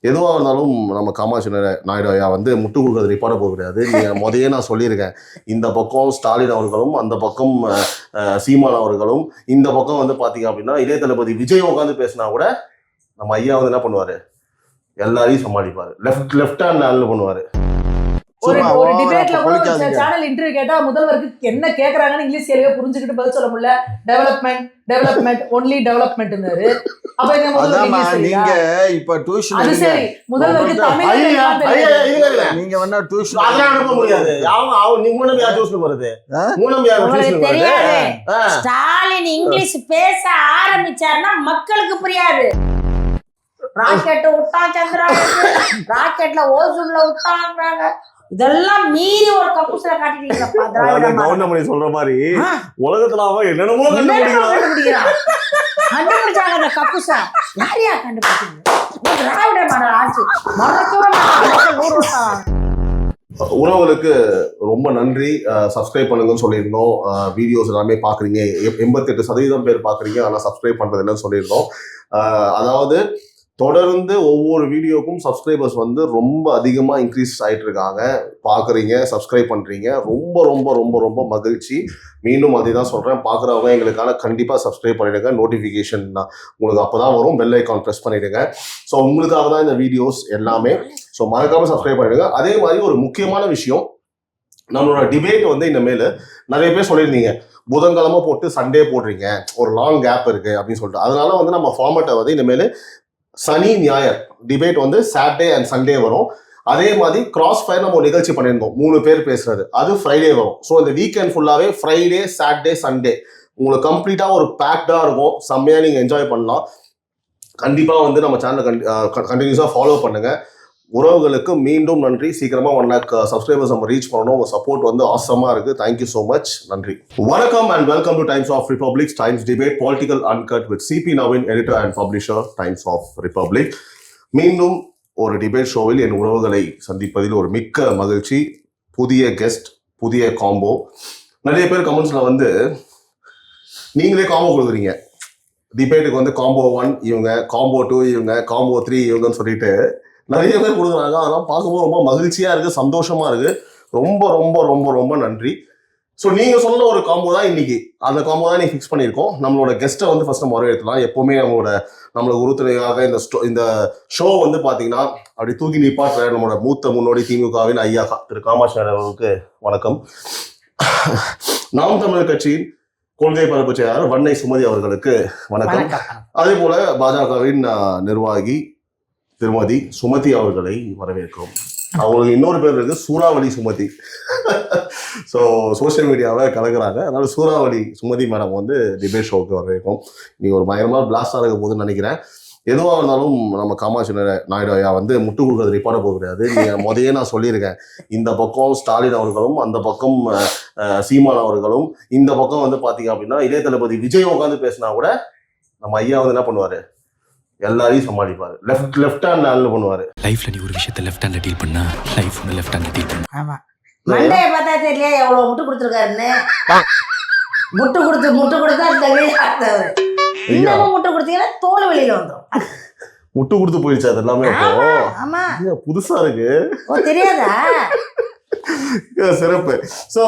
எதுவாக இருந்தாலும் நம்ம காமாட்சி நாயுடு ஐயா வந்து முட்டு கொடுக்குறது ரிப்போர்ட்ட போக கிடையாது. நீங்கள் முதையே நான் சொல்லியிருக்கேன், இந்த பக்கம் ஸ்டாலின் அவர்களும், அந்த பக்கம் சீமான் அவர்களும், இந்த பக்கம் வந்து பார்த்தீங்க அப்படின்னா இளைய தளபதி விஜய் உட்காந்து பேசினா கூட நம்ம ஐயா வந்து என்ன பண்ணுவார், எல்லாரையும் சமாளிப்பார். லெஃப்ட் ஹேண்ட் ஹேண்டில் பண்ணுவார். ஒரு டிபேட்ல கூட சேனல் இன்டர்வியூ கேட்டா முதல்வருக்கு என்ன கேக்குறாங்கன்னு இங்கிலீஷ் கேள்வியை புரிஞ்சுக்கிட்டு பதில் சொல்ல முடியல. டெவலப்மெண்ட் ஒன்லி டெவலப்மெண்ட்னாரு. அப்ப நீங்க இப்ப டியூஷன் அது சரி, முதல்வருக்கு தமிழ் நீங்க வேணா டியூஷன் அதெல்லாம் அனுப்ப முடியாது. நீ மூணு யார் டியூஷன் போறது? ஸ்டாலின் இங்கிலீஷ் பேச ஆரம்பிச்சாருன்னா மக்களுக்கு புரியாது. ராக்கெட் விட்டா சந்திராவுக்கு, ராக்கெட்ல ஓசூன்ல விட்டாங்க. இதெல்லாம் மீறி ஒரு கக்கூசில காட்டிட்டீங்க. சொல்ற மாதிரி உலகத்துல என்னென்னமோ கண்டுபிடிக்கிறான். கண்டுபிடிச்சாங்க அந்த கக்கூசா. யாரையா கண்டுபிடிச்சீங்க? திராவிட மாடல் ஆட்சி உறவுகளுக்கு ரொம்ப நன்றி. சப்ஸ்கிரைப் பண்ணுங்கன்னு சொல்லியிருந்தோம். வீடியோஸ் எல்லாமே பாக்குறீங்க, 88% பேர் பாக்குறீங்க, ஆனா சப்ஸ்கிரைப் பண்றது இல்லைன்னு சொல்லியிருந்தோம். அதாவது தொடர்ந்து ஒவ்வொரு வீடியோக்கும் சப்ஸ்கிரைபர்ஸ் வந்து ரொம்ப அதிகமாக இன்க்ரீஸ் ஆகிட்டு இருக்காங்க. பார்க்குறீங்க, சப்ஸ்கிரைப் பண்ணுறீங்க, ரொம்ப ரொம்ப ரொம்ப ரொம்ப மகிழ்ச்சி. மீண்டும் அதே தான் சொல்கிறேன், பார்க்குறவங்க எங்களுக்கான கண்டிப்பாக சப்ஸ்கிரைப் பண்ணிவிடுங்க. நோட்டிஃபிகேஷன் உங்களுக்கு அப்போ தான் வரும். பெல் ஐக்கான் ப்ரெஸ் பண்ணிவிடுங்க. ஸோ உங்களுக்காக தான் இந்த வீடியோஸ் எல்லாமே. ஸோ மறக்காமல் சப்ஸ்கிரைப் பண்ணிவிடுங்க. அதே மாதிரி ஒரு முக்கியமான விஷயம், நம்மளோட டிபேட் வந்து இனிமேல் நிறைய பேர் சொல்லியிருந்தீங்க, புதன்கிழமை போட்டு சண்டே போடுறீங்க, ஒரு லாங் கேப் இருக்குது அப்படின்னு சொல்லிட்டு. அதனால வந்து நம்ம ஃபார்மேட்டை வந்து இனிமேல் சனி ஞாயிறு டிபேட் வந்து சாட்டர்டே அண்ட் சண்டே வரும். அதே மாதிரி கிராஸ் ஃபயர் நம்ம ஒரு நிகழ்ச்சி பண்ணியிருந்தோம், 3 பேர் பேசுறது, அது ஃப்ரைடே வரும். ஸோ இந்த வீக்கெண்ட் ஃபுல்லாகவே ஃப்ரைடே, சாட்டர்டே, சண்டே உங்களுக்கு கம்ப்ளீட்டாக ஒரு பேக்டாக இருக்கும். செம்மையாக நீங்கள் என்ஜாய் பண்ணலாம். கண்டிப்பாக வந்து நம்ம சேனலை கண்டினியூஸாக ஃபாலோ பண்ணுங்கள். உறவுகளுக்கு மீண்டும் நன்றி. சீக்கிரமா 1 lakh சப்ஸ்கிரைபர்ஸ் நம்ம ரீச் பண்ணணும். உங்க சப்போர்ட் வந்து ஆசமா இருக்கு. Thank you so much. நன்றி. வணக்கம் and welcome to Times of Republic Times debate political uncut with CP Naveen, editor and publisher, Times of Republic. மீண்டும் ஒரு டிபேட் ஷோவில் என் உறவுகளை சந்திப்பதில் ஒரு மிக்க மகிழ்ச்சி. புதிய கெஸ்ட், புதிய காம்போ. நிறைய பேர் கமெண்ட்ஸ்ல வந்து நீங்களே காம்போ கொடுக்குறீங்க. டிபேட்டுக்கு வந்து காம்போ 1 இவங்க, காம்போ 2 இவங்க, காம்போ 3 இவங்கன்னு சொல்லிட்டு நிறைய பேர் கொடுக்குறாங்க. அதெல்லாம் பார்க்கும்போது ரொம்ப மகிழ்ச்சியா இருக்கு, சந்தோஷமா இருக்கு. ரொம்ப ரொம்ப ரொம்ப ரொம்ப நன்றி. ஸோ நீங்க சொன்ன ஒரு காம்போ தான் இன்னைக்கு, அந்த காம்போ தான் நீ ஃபிக்ஸ் பண்ணியிருக்கோம். நம்மளோட கெஸ்ட்டை வந்து ஃபர்ஸ்ட் நம்ம வரவேற்கலாம். எப்பவுமே நம்மளோட உறுதுணையாக இந்த ஷோ வந்து பார்த்தீங்கன்னா அப்படி தூக்கி நிப்பாட்டுற நம்மளோட மூத்த முன்னோடி திமுகவின் ஐயா திரு காமாட்சி அவர்களுக்கு வணக்கம். நாம் தமிழர் கட்சியின் கொள்கை பரப்பு செயலாளர் வன்னை சுமதி அவர்களுக்கு வணக்கம். அதே போல பாஜகவின் நிர்வாகி திருமதி சுமதி அவர்களை வரவேற்கிறோம். அவங்களுக்கு இன்னொரு பேர் இருக்கு, சூறாவளி சுமதி. ஸோ சோசியல் மீடியாவை கலக்குறாங்க. அதனால சூறாவளி சுமதி மேடம் வந்து டிபேட் ஷோவுக்கு வரவேற்கும். நீங்கள் ஒரு பயங்கரமாக பிளாஸ்டாக இருக்க போதுன்னு நினைக்கிறேன். எதுவாக இருந்தாலும் நம்ம காமாட்சி நாயுடு ஐயா வந்து முட்டு கொடுக்குறது ரிப்போர்ட்ட போக கிடையாது. நீங்கள் முதையே நான் சொல்லியிருக்கேன், இந்த பக்கம் ஸ்டாலின் அவர்களும், அந்த பக்கம் சீமான் அவர்களும், இந்த பக்கம் வந்து பார்த்தீங்க அப்படின்னா இளைய தளபதி விஜய் உட்காந்து பேசினா கூட நம்ம ஐயா வந்து என்ன பண்ணுவார், எல்லாரையும் சமாளிப்பாரு. லெஃப்ட் ஹேண்ட் ஹேண்டில் பண்ணுவாரு. லைஃப்ல நீ ஒரு விஷயத்தை லெஃப்ட் ஹேண்ட்ல டீல் பண்ணா லைஃப் லெஃப்ட் ஹேண்ட்ல டீல் பண்ணு. ஆமா, மண்டைய பார்த்தா தெரியல எவ்வளவு முட்டு கொடுத்துருக்காருன்னு. முட்டு கொடுத்தா தெரியல. இன்னமும் முட்டு கொடுத்தீங்கன்னா தோல் வெளியில வந்துடும். முட்டு கொடுத்து போயிடுச்சு அது எல்லாமே. ஆமா, புதுசா இருக்கு. தெரியாதா? சிறப்பு. ஸோ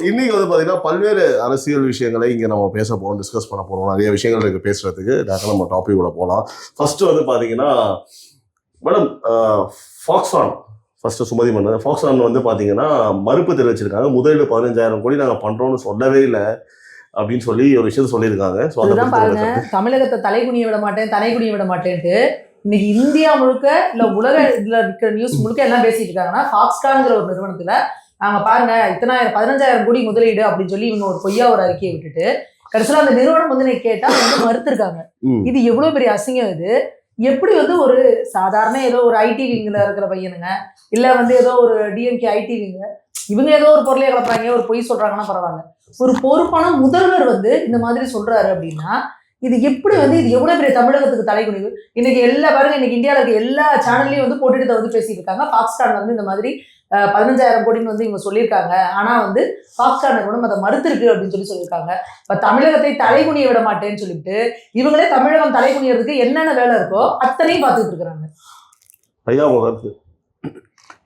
இன்னைக்கு வந்து பார்த்தீங்கன்னா பல்வேறு அரசியல் விஷயங்களை இங்கே நம்ம பேச போகிறோம், டிஸ்கஸ் பண்ண போகிறோம். நிறைய விஷயங்கள் இருக்குது பேசுறதுக்கு. நம்ம டாபிக் கூட போகலாம். ஃபர்ஸ்ட் வந்து பார்த்தீங்கன்னா மேடம், ஃபாக்ஸான் ஃபர்ஸ்ட் சுமதி பண்ணது. ஃபாக்ஸான் வந்து பார்த்தீங்கன்னா மறுப்பு தெரிவிச்சிருக்காங்க. முதலீடு 15,000 கோடி நாங்கள் பண்ணுறோம்னு சொல்லவே இல்லை அப்படின்னு சொல்லி ஒரு விஷயத்த சொல்லியிருக்காங்க. பாருங்க, தமிழகத்தை தலைகுனிய விட மாட்டேன்ட்டு இன்னைக்கு இந்தியா முழுக்க இல்ல உலக இதுல இருக்கிற நியூஸ் முழுக்க எல்லாம் பேசிட்டு இருக்காங்கன்னா, ஃபாக்ஸ்கான்ங்கிற ஒரு நிறுவனத்துல நாங்க பாருங்க 15,000 கோடி முதலீடு அப்படின்னு சொல்லி இவங்க ஒரு பொய்யா ஒரு அறிக்கையை விட்டுட்டு கடைசியில அந்த நிறுவனம் வந்து கேட்டா வந்து மறுத்திருக்காங்க. இது எவ்வளவு பெரிய அசிங்கம். இது எப்படி வந்து ஒரு சாதாரண ஏதோ ஒரு ஐடி விங்ல இருக்கிற பையனுங்க, இல்ல வந்து ஏதோ ஒரு டிஎம்கே ஐடி விங்க, இவங்க ஏதோ ஒரு பொருளையை கலப்புறாங்க, ஒரு பொய் சொல்றாங்கன்னா பரவாயில்ல, ஒரு பொறுப்பான முதல்வர் வந்து இந்த மாதிரி சொல்றாரு அப்படின்னா இது எப்படி வந்து இது எவ்வளவு பெரிய தமிழகத்துக்கு தலைகுனிவு. இன்னைக்கு எல்லா பாருங்க, இன்னைக்கு இந்தியாவில் இருக்க எல்லா சேனல்லையும் வந்து போட்டுட்டு வந்து பேசிட்டு இருக்காங்க. ஃபாக்ஸ்கான் வந்து இந்த மாதிரி 15,000 கோடின்னு வந்து இவங்க சொல்லியிருக்காங்க. ஆனா வந்து ஃபாக்ஸ்கான் நிறுவனம் அதை மறுத்திருக்கு அப்படின்னு சொல்லியிருக்காங்க. இப்ப தமிழகத்தை தலைகுனிய விட மாட்டேன்னு சொல்லிட்டு இவங்களே தமிழகம் தலைகுனியறதுக்கு என்னென்ன வேலை இருக்கோ அத்தனையும் பார்த்துட்டு இருக்கிறாங்க. ஐயா உங்க கருத்து.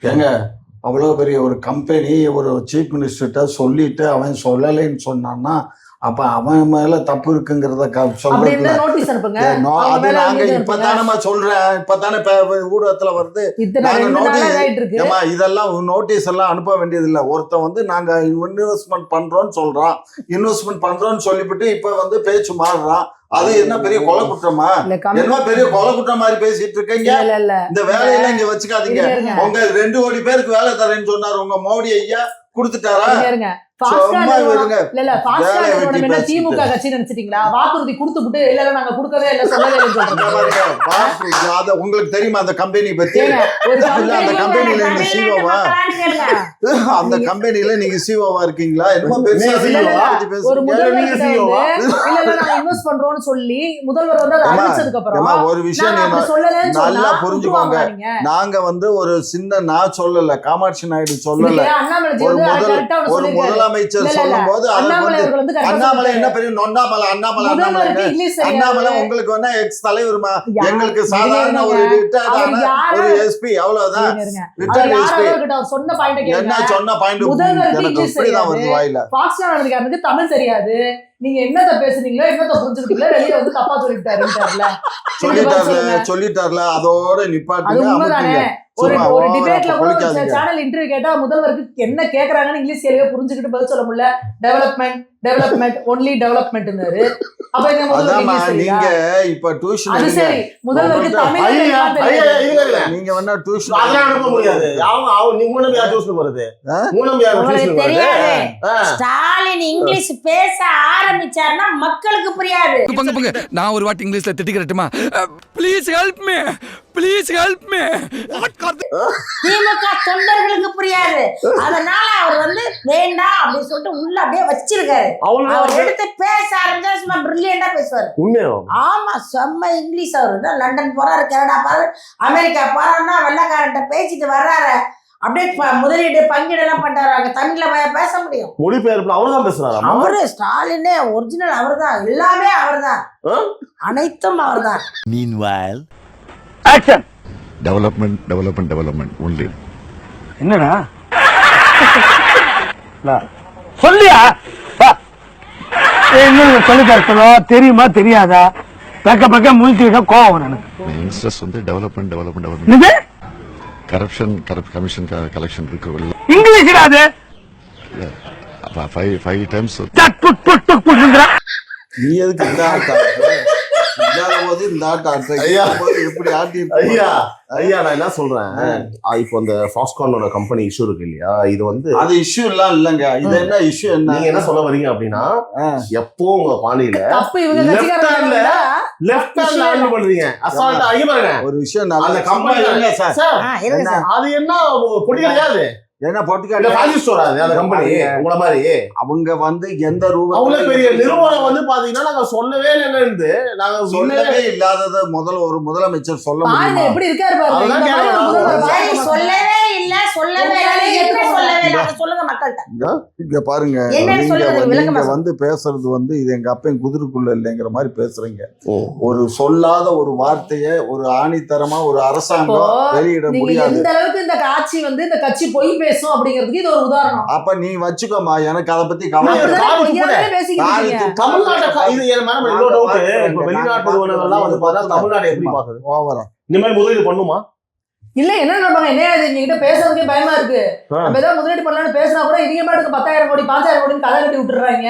ஏங்க அவ்வளோ பெரிய ஒரு கம்பெனி ஒரு சீஃப் மினிஸ்டர்கிட்ட சொல்லிட்டு அவன் சொல்லலைன்னு சொன்னான்னா அப்ப அவன் மேல தப்பு இருக்குங்கிறத சொல்றதுல நோட்டீஸ் அனுப்புங்க. அது நாங்க இப்பதானமா சொல்றேன், இப்பதானே ஊடகத்துல வருது. ஏமா இதெல்லாம் நோட்டீஸ் எல்லாம் அனுப்ப வேண்டியது இல்ல. ஒருத்தன் வந்து நாங்க இன்வெஸ்ட்மெண்ட் பண்றோம்னு சொல்றான், இன்வெஸ்ட்மெண்ட் பண்றோம்னு சொல்லிவிட்டு இப்ப வந்து பேச்சு மாறுறான். அது என்ன பெரிய கொலை குற்றமா? என்ன பெரிய கொலை குற்றம் மாதிரி பேசிட்டு இருக்கீங்க? இந்த வேலையெல்லாம் இங்க வச்சுக்காதீங்க. உங்க 2 கோடி பேருக்கு வேலை தரேன்னு சொன்னாரு உங்க மோடி ஐயா, கொடுத்துட்டாரா? திமுக கட்சி நினைச்சிட்டீங்களா? வாக்குறுதி கொடுத்துட்டு இல்ல நாங்க கொடுக்கவே இல்ல சொல்லவே இல்ல. உங்களுக்கு தெரியுமா அந்த கம்பெனி பத்தி? அந்த கம்பெனில நீங்க சிஓவா? அந்த கம்பெனில நீங்க சிஓவா இருக்கீங்களா? என்னமோ ஒரு இன்வெஸ்ட் பண்றோம்னு சொல்லி முதல்வர் வந்து அதை அறிவிச்சதுக்கு அப்புறம் ஒரு விஷயம் நல்லா புரிஞ்சுக்கோங்க. நாங்க வந்து ஒரு சின்ன நான் சொல்லல, காமாட்சி நாயுடு சொல்லல, ஒரு முதலமைச்சர் சொல்லும் போது அண்ணாமலை என்ன பெரிய நொண்டாமலை, அண்ணாமலை உங்களுக்கு வேணா எக்ஸ் தலைவர், எங்களுக்கு சாதாரண ஒரு ரிட்டையர்டான ஒரு எஸ்பி, அவ்வளவுதான். என்ன சொன்ன பாயிண்ட் எனக்கு இப்படிதான் வருது வாயில. தமிழ் தெரியாது, நீங்க என்னத்த பேசுறீங்களோ என்னத்த புரிஞ்சுக்கிட்டீங்களோ வெளியே வந்து தப்பா சொல்லிட்டார்ல அதோட நிப்பாட்டுங்க. ஒரு டிபேட்ல கூட சேனல் இன்டர்வியூ கேட்டா முதல்வருக்கு என்ன கேக்குறாங்கன்னு இங்கிலீஷ் கேள்வியை புரிஞ்சுக்கிட்டு பதில் சொல்ல முடியல. டெவலப்மெண்ட் ஒன்லி டெவலப்மெண்ட்னாரு. அப்ப நீங்க இப்ப டியூஷன் அது சரி, முதல்வருக்கு தமிழ் நீங்க வேணா டியூஷன் அனுப்ப முடியாது. ஸ்டாலின் இங்கிலீஷ் பேச ஆரம்பிச்சாருன்னா மக்களுக்கு புரியாது. நான் ஒரு வாட்டி இங்கிலீஷ்ல திட்டிக்கிறட்டுமா? Please help me, please help me. DMK தொண்டர்களுக்கு புரியாது. அதனால அவர் வந்து வேண்டாம் அப்படின்னு சொல்லிட்டு உள்ள அப்படியே வச்சிருக்காரு. அவர் எடுத்து பேச ஆரம்பிச்சா சும்மா பிரில்லியண்டா பேசுவாரு. ஆமா, செம்ம இங்கிலீஷ். அவரு லண்டன் போறாரு, கனடா போறாரு, அமெரிக்கா போறாருன்னா வெள்ளக்காரன்ட்ட பேசிட்டு வர்றாரு. அப்படியே முதலீடு பங்கீடு எல்லாம் பண்றாங்க. தமிழ்ல பேச முடியும்? மொழிபெயர்ப்பு அவர்தான் பேசுறாரு. அவரு ஸ்டாலினே ஒரிஜினல் அவர்தான், எல்லாமே அவர்தான், அனைத்தும் அவர்தான். Meanwhile, action. Development only. என்னடா சொல்லியா? என்ன சொல்லித்தர தெரியுமா தெரியாதா? பக்க முடிச்சு கோவம் எனக்கு. Youngsters வந்து development. இது corruption commission collection இருக்கு. இங்கிலீஷ்ல அது 5 times. நீ எதுக்கு இந்த ஆட்டம் போது இந்த ஆட்டம் எப்படி ஆட்டி? ஐயா நான் என்ன சொல்றேன், இப்போ இந்த ஃபாஸ்கானோட கம்பெனி இஷ்யூ இருக்கு இல்லையா, இது வந்து அது இஷ்யூ எல்லாம் இல்லங்க. இது என்ன இஷ்யூ? என்ன நீங்க என்ன சொல்ல வரீங்க அப்படின்னா, எப்போ உங்க பாணியில லெஃப்ட் ஹேண்ட்ல ஹேண்டில் பண்றீங்க அசால்ட்டா. ஐயா பாருங்க ஒரு விஷயம், அந்த கம்பெனி அது என்ன பொடி கிடையாது, என்ன பொட்டிக்காடு ஃபாசிஸ்ட் வராது அந்த கம்பெனி. உங்கள மாதிரி அவங்க வந்து எந்த ரூபத்துல அவ்வளவு பெரிய நிறுவனம் வந்து பாத்தீங்கன்னா நாங்க சொல்லவே இல்லைன்னு நாங்க சொல்லவே இல்லாதத ஒரு முதலமைச்சர் சொல்ல முடியுமா? எப்படி இருக்காரு பாருங்க. சொல்லவே இல்ல, சொல்லவே இல்ல, சொல்லவே இல்ல, சொல்லுங்க மக்கள்கிட்ட. இங்க பாருங்க, நீங்க வந்து பேசுறது வந்து இது எங்க அப்பன் குதிரைக்குள்ள இல்லைங்கிற மாதிரி பேசுறீங்க. ஒரு சொல்லாத ஒரு வார்த்தையை ஒரு ஆணித்தரமா ஒரு அரசாங்கம் வெளியிட முடியாது. எந்த அளவுக்கு இந்த ஆட்சி வந்து இந்த கட்சி போய் பேசும் அப்படிங்கிறதுக்கு இது ஒரு உதாரணம். அப்ப நீ வச்சுக்கோமா, எனக்கு அதை பத்தி தமிழ்நாடு எப்படி பாக்குது? இனிமேல் முதலீடு பண்ணுமா? இல்ல என்ன நினைப்பாங்க, என்ன எங்ககிட்ட பேசுறதுக்கே பயமா இருக்கு. நம்ம ஏதாவது முதலீடு பண்ணலாம்னு பேசினா கூட இவங்க பாட்டுக்கு 10,000 கோடி 5,000 கோடின்னு கதை கட்டி விட்டுறாங்க.